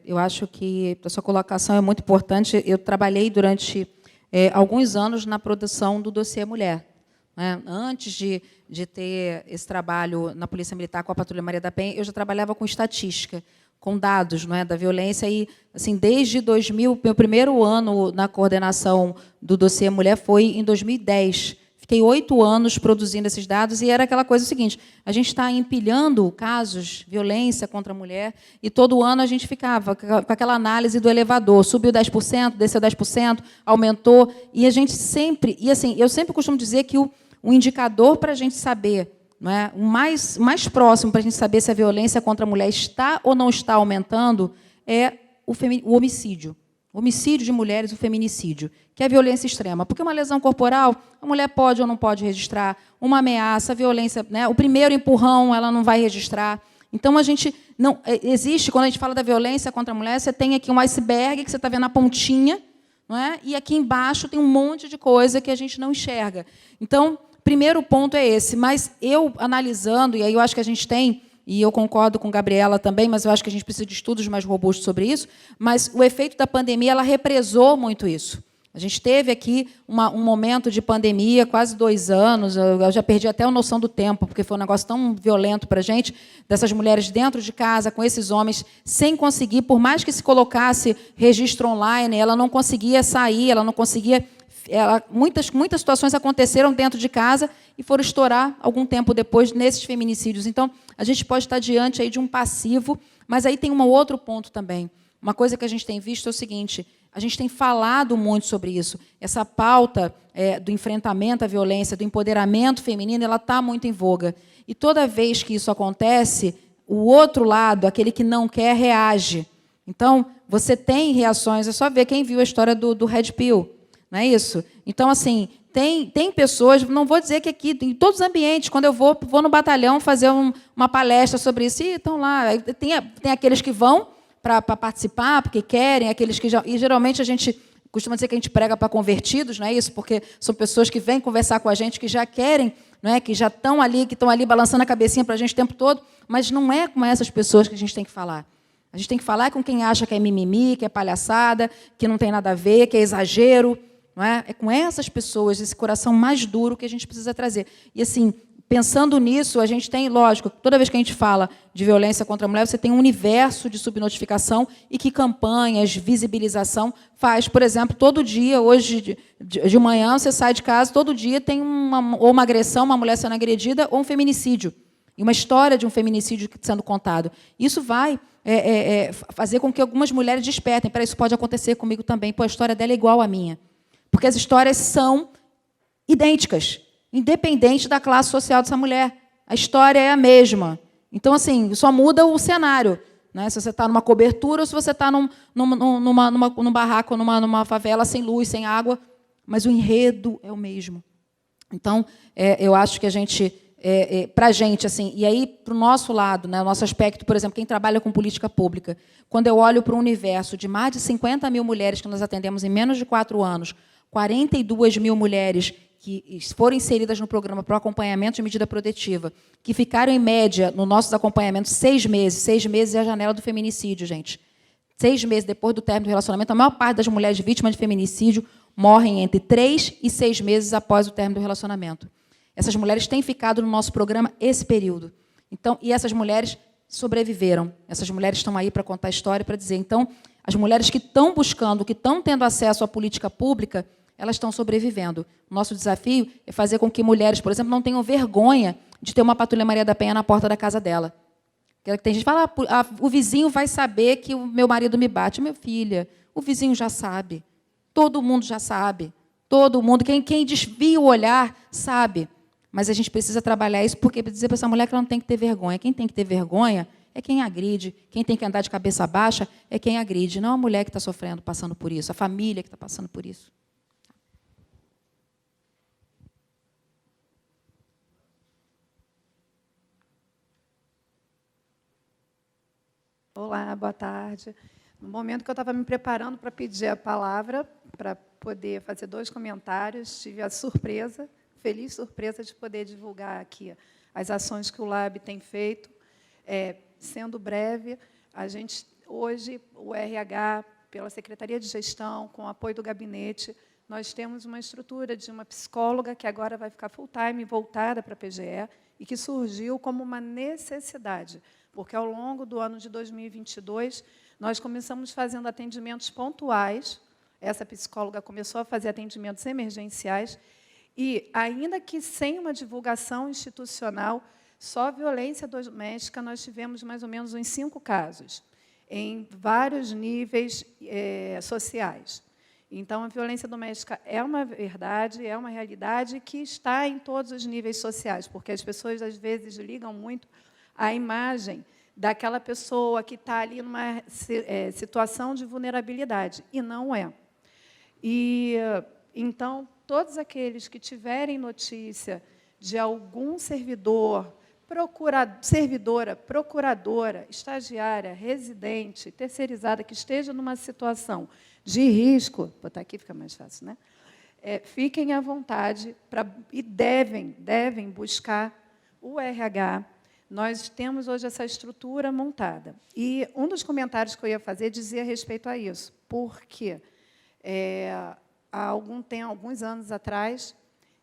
Eu acho que a sua colocação é muito importante. Eu trabalhei durante alguns anos na produção do dossiê Mulher. Né? Antes de ter esse trabalho na Polícia Militar com a Patrulha Maria da Penha, eu já trabalhava com estatística, com dados, não é, da violência. E, assim, desde 2000, meu primeiro ano na coordenação do dossiê Mulher foi em 2010. Fiquei 8 anos produzindo esses dados e era aquela coisa seguinte, a gente está empilhando casos, violência contra a mulher, e todo ano a gente ficava com aquela análise do elevador, subiu 10%, desceu 10%, aumentou, e a gente sempre, e assim, eu sempre costumo dizer que o o indicador para a gente saber, não é? O mais próximo para a gente saber se a violência contra a mulher está ou não está aumentando é o homicídio. O homicídio de mulheres, o feminicídio, que é a violência extrema. Porque uma lesão corporal, a mulher pode ou não pode registrar, uma ameaça, a violência, né? O primeiro empurrão, ela não vai registrar. Então, a gente não existe, quando a gente fala da violência contra a mulher, você tem aqui um iceberg, que você está vendo a pontinha, não é? E aqui embaixo tem um monte de coisa que a gente não enxerga. Então, primeiro ponto é esse. Mas eu, analisando, e aí eu acho que a gente tem, e eu concordo com a Gabriela também, mas eu acho que a gente precisa de estudos mais robustos sobre isso, mas o efeito da pandemia ela represou muito isso. A gente teve aqui um momento de pandemia, quase 2 anos, eu já perdi até a noção do tempo, porque foi um negócio tão violento para a gente, dessas mulheres dentro de casa, com esses homens, sem conseguir, por mais que se colocasse registro online, ela não conseguia sair, ela não conseguia... muitas situações aconteceram dentro de casa e foram estourar algum tempo depois nesses feminicídios. Então, a gente pode estar diante aí de um passivo, mas aí tem um outro ponto também. Uma coisa que a gente tem visto é o seguinte, a gente tem falado muito sobre isso. Essa pauta do enfrentamento à violência, do empoderamento feminino, ela está muito em voga. E toda vez que isso acontece, o outro lado, aquele que não quer, reage. Então, você tem reações, é só ver quem viu a história do Red Pill. Não é isso? Então, assim, tem pessoas, não vou dizer que aqui, em todos os ambientes, quando eu vou no batalhão fazer uma palestra sobre isso, e estão lá, tem aqueles que vão para participar, porque querem, aqueles que já... E, geralmente, a gente costuma dizer que a gente prega para convertidos, não é isso? Porque são pessoas que vêm conversar com a gente, que já querem, não é? Que já estão ali balançando a cabecinha para a gente o tempo todo, mas não é com essas pessoas que a gente tem que falar. A gente tem que falar com quem acha que é mimimi, que é palhaçada, que não tem nada a ver, que é exagero. Não é? É com essas pessoas, esse coração mais duro, que a gente precisa trazer. E, assim, pensando nisso, a gente tem, lógico, toda vez que a gente fala de violência contra a mulher, você tem um universo de subnotificação e que campanhas, visibilização faz. Por exemplo, todo dia, hoje de manhã, você sai de casa, todo dia tem ou uma agressão, uma mulher sendo agredida, ou um feminicídio. E uma história de um feminicídio sendo contado. Isso vai fazer com que algumas mulheres despertem. Isso pode acontecer comigo também. Pô, a história dela é igual à minha. Porque as histórias são idênticas, independente da classe social dessa mulher. A história é a mesma. Então, assim, só muda o cenário. Né? Se você está numa cobertura ou se você está num barraco, numa favela sem luz, sem água, mas o enredo é o mesmo. Então, eu acho que a gente, para a gente, assim, e aí, para o nosso lado, né, o nosso aspecto, por exemplo, quem trabalha com política pública, quando eu olho para um universo de mais de 50 mil mulheres que nós atendemos em menos de 4 anos, 42 mil mulheres que foram inseridas no programa para o acompanhamento de medida protetiva, que ficaram, em média, no nossos acompanhamentos, 6 meses. 6 meses é a janela do feminicídio, gente. 6 meses depois do término do relacionamento, a maior parte das mulheres vítimas de feminicídio morrem entre 3 e 6 meses após o término do relacionamento. Essas mulheres têm ficado no nosso programa esse período. Então, e essas mulheres sobreviveram. Essas mulheres estão aí para contar a história, para dizer. Então, as mulheres que estão buscando, que estão tendo acesso à política pública, elas estão sobrevivendo. O nosso desafio é fazer com que mulheres, por exemplo, não tenham vergonha de ter uma Patrulha Maria da Penha na porta da casa dela. Tem gente que fala, o vizinho vai saber que o meu marido me bate. Minha filha, o vizinho já sabe. Todo mundo já sabe. Todo mundo. Quem desvia o olhar sabe. Mas a gente precisa trabalhar isso porque dizer para essa mulher que ela não tem que ter vergonha. Quem tem que ter vergonha é quem agride. Quem tem que andar de cabeça baixa é quem agride. Não a mulher que está sofrendo, passando por isso. A família que está passando por isso. Olá, boa tarde. No momento que eu estava me preparando para pedir a palavra, para poder fazer 2 comentários, tive a surpresa, feliz surpresa de poder divulgar aqui as ações que o LAB tem feito. Sendo breve, a gente, hoje, o RH, pela Secretaria de Gestão, com o apoio do gabinete, nós temos uma estrutura de uma psicóloga que agora vai ficar full-time, voltada para a PGE, e que surgiu como uma necessidade, porque, ao longo do ano de 2022, nós começamos fazendo atendimentos pontuais, essa psicóloga começou a fazer atendimentos emergenciais, e, ainda que sem uma divulgação institucional, só violência doméstica, nós tivemos mais ou menos uns 5 casos, em vários níveis sociais. Então, a violência doméstica é uma verdade, é uma realidade que está em todos os níveis sociais, porque as pessoas, às vezes, ligam muito à imagem daquela pessoa que está ali numa situação de vulnerabilidade, e não é. E, então, todos aqueles que tiverem notícia de algum servidor, servidora, procuradora, estagiária, residente, terceirizada, que esteja numa situação de risco, vou botar aqui, fica mais fácil, né? Fiquem à vontade e devem buscar o RH. Nós temos hoje essa estrutura montada. E um dos comentários que eu ia fazer dizia a respeito a isso, porque há alguns anos atrás,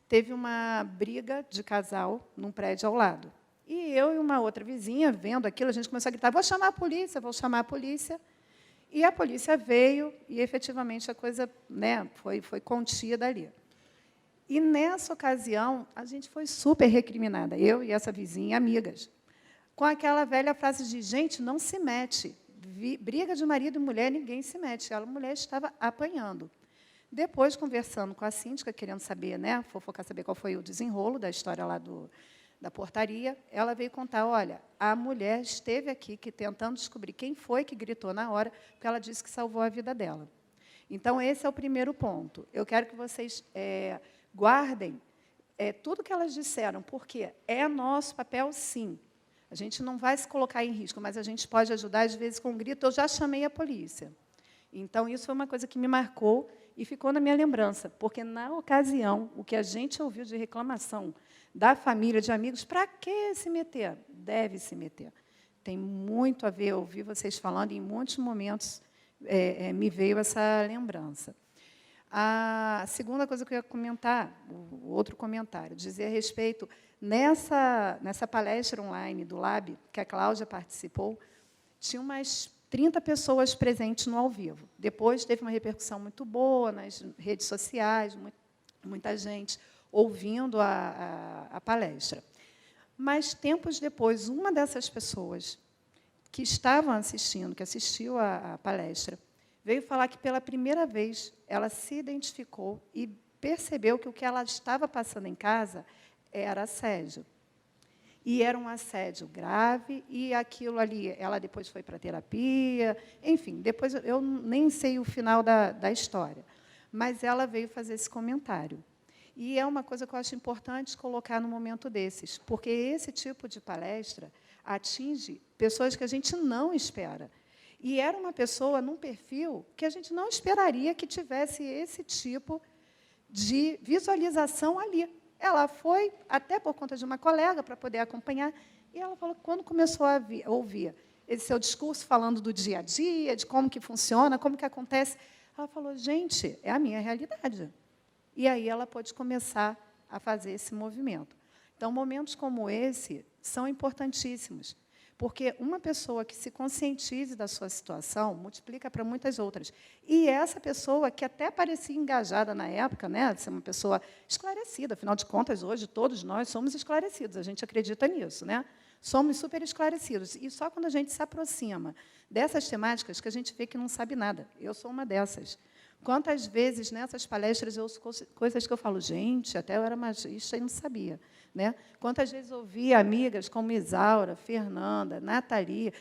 teve uma briga de casal num prédio ao lado. E eu e uma outra vizinha, vendo aquilo, a gente começou a gritar, vou chamar a polícia, vou chamar a polícia. E a polícia veio e, efetivamente, a coisa, né, foi contida ali. E, nessa ocasião, a gente foi super recriminada, eu e essa vizinha, amigas, com aquela velha frase de, gente, não se mete. Briga de marido e mulher, ninguém se mete. A mulher estava apanhando. Depois, conversando com a síndica, querendo saber, né, fofocar, saber qual foi o desenrolo da história lá da portaria, ela veio contar, olha, a mulher esteve aqui tentando descobrir quem foi que gritou na hora, porque ela disse que salvou a vida dela. Então, esse é o primeiro ponto. Eu quero que vocês guardem tudo que elas disseram, porque é nosso papel, sim. A gente não vai se colocar em risco, mas a gente pode ajudar, às vezes, com um grito. Eu já chamei a polícia. Então, isso foi uma coisa que me marcou e ficou na minha lembrança, porque, na ocasião, o que a gente ouviu de reclamação da família, de amigos, para que se meter? Deve se meter. Tem muito a ver, eu ouvi vocês falando, em muitos momentos me veio essa lembrança. A segunda coisa que eu ia comentar, o outro comentário, dizer a respeito, nessa palestra online do Lab, que a Cláudia participou, tinha umas 30 pessoas presentes no ao vivo. Depois teve uma repercussão muito boa nas redes sociais, muita gente ouvindo a palestra. Mas, tempos depois, uma dessas pessoas que estavam assistindo, que assistiu à palestra, veio falar que, pela primeira vez, ela se identificou e percebeu que o que ela estava passando em casa era assédio. E era um assédio grave, e aquilo ali, ela depois foi para a terapia, enfim, depois eu nem sei o final da história, mas ela veio fazer esse comentário. E é uma coisa que eu acho importante colocar no momento desses, porque esse tipo de palestra atinge pessoas que a gente não espera. E era uma pessoa num perfil que a gente não esperaria que tivesse esse tipo de visualização ali. Ela foi, até por conta de uma colega, para poder acompanhar, e ela falou que, quando começou a ouvir esse seu discurso falando do dia a dia, de como que funciona, como que acontece, ela falou, gente, é a minha realidade. E aí ela pôde começar a fazer esse movimento. Então, momentos como esse são importantíssimos, porque uma pessoa que se conscientize da sua situação multiplica para muitas outras. E essa pessoa, que até parecia engajada na época, né, de ser uma pessoa esclarecida, afinal de contas, hoje todos nós somos esclarecidos, a gente acredita nisso, né? Somos super esclarecidos. E só quando a gente se aproxima dessas temáticas que a gente vê que não sabe nada. Eu sou uma dessas. Quantas vezes, nessas palestras, eu ouço coisas que eu falo, gente, até eu era magista e não sabia. Né? Quantas vezes ouvi amigas como Isaura, Fernanda, Nathalie,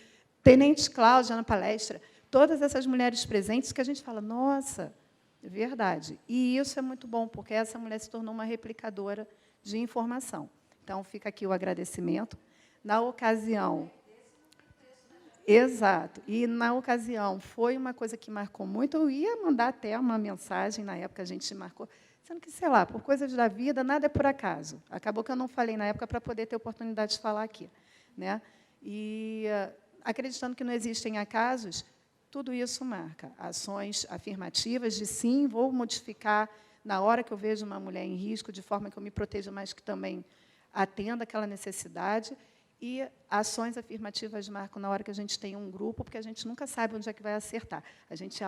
Tenente Cláudia na palestra, todas essas mulheres presentes que a gente fala, nossa, é verdade. E isso é muito bom, porque essa mulher se tornou uma replicadora de informação. Então, fica aqui o agradecimento. Na ocasião... Exato. E, na ocasião, foi uma coisa que marcou muito. Eu ia mandar até uma mensagem, na época a gente marcou, sendo que, sei lá, por coisas da vida, nada é por acaso. Acabou que eu não falei na época para poder ter oportunidade de falar aqui. Né? E, acreditando que não existem acasos, tudo isso marca. Ações afirmativas de, sim, vou modificar na hora que eu vejo uma mulher em risco, de forma que eu me proteja, mas que também atenda aquela necessidade. E ações afirmativas marcam na hora que a gente tem um grupo, porque a gente nunca sabe onde é que vai acertar. A gente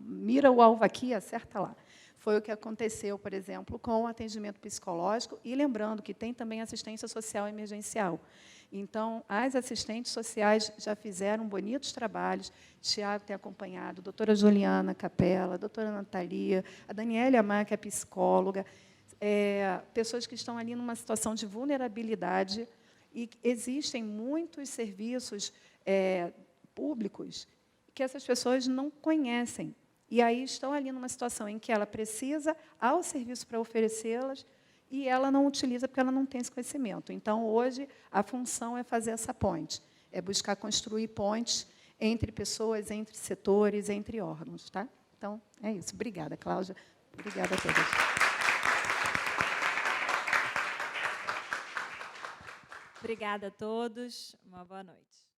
mira o alvo aqui e acerta lá. Foi o que aconteceu, por exemplo, com o atendimento psicológico, e lembrando que tem também assistência social emergencial. Então, as assistentes sociais já fizeram bonitos trabalhos. Tiago tem acompanhado, a doutora Juliana Capella, a doutora Natalia, a Daniela Amar, que é psicóloga, pessoas que estão ali numa situação de vulnerabilidade, e existem muitos serviços públicos que essas pessoas não conhecem. E aí estão ali numa situação em que ela precisa ao serviço para oferecê-las, e ela não utiliza porque ela não tem esse conhecimento. Então, hoje, a função é fazer essa ponte, é buscar construir pontes entre pessoas, entre setores, entre órgãos. Tá? Então, é isso. Obrigada, Cláudia. Obrigada a todas. Obrigada a todos. Uma boa noite.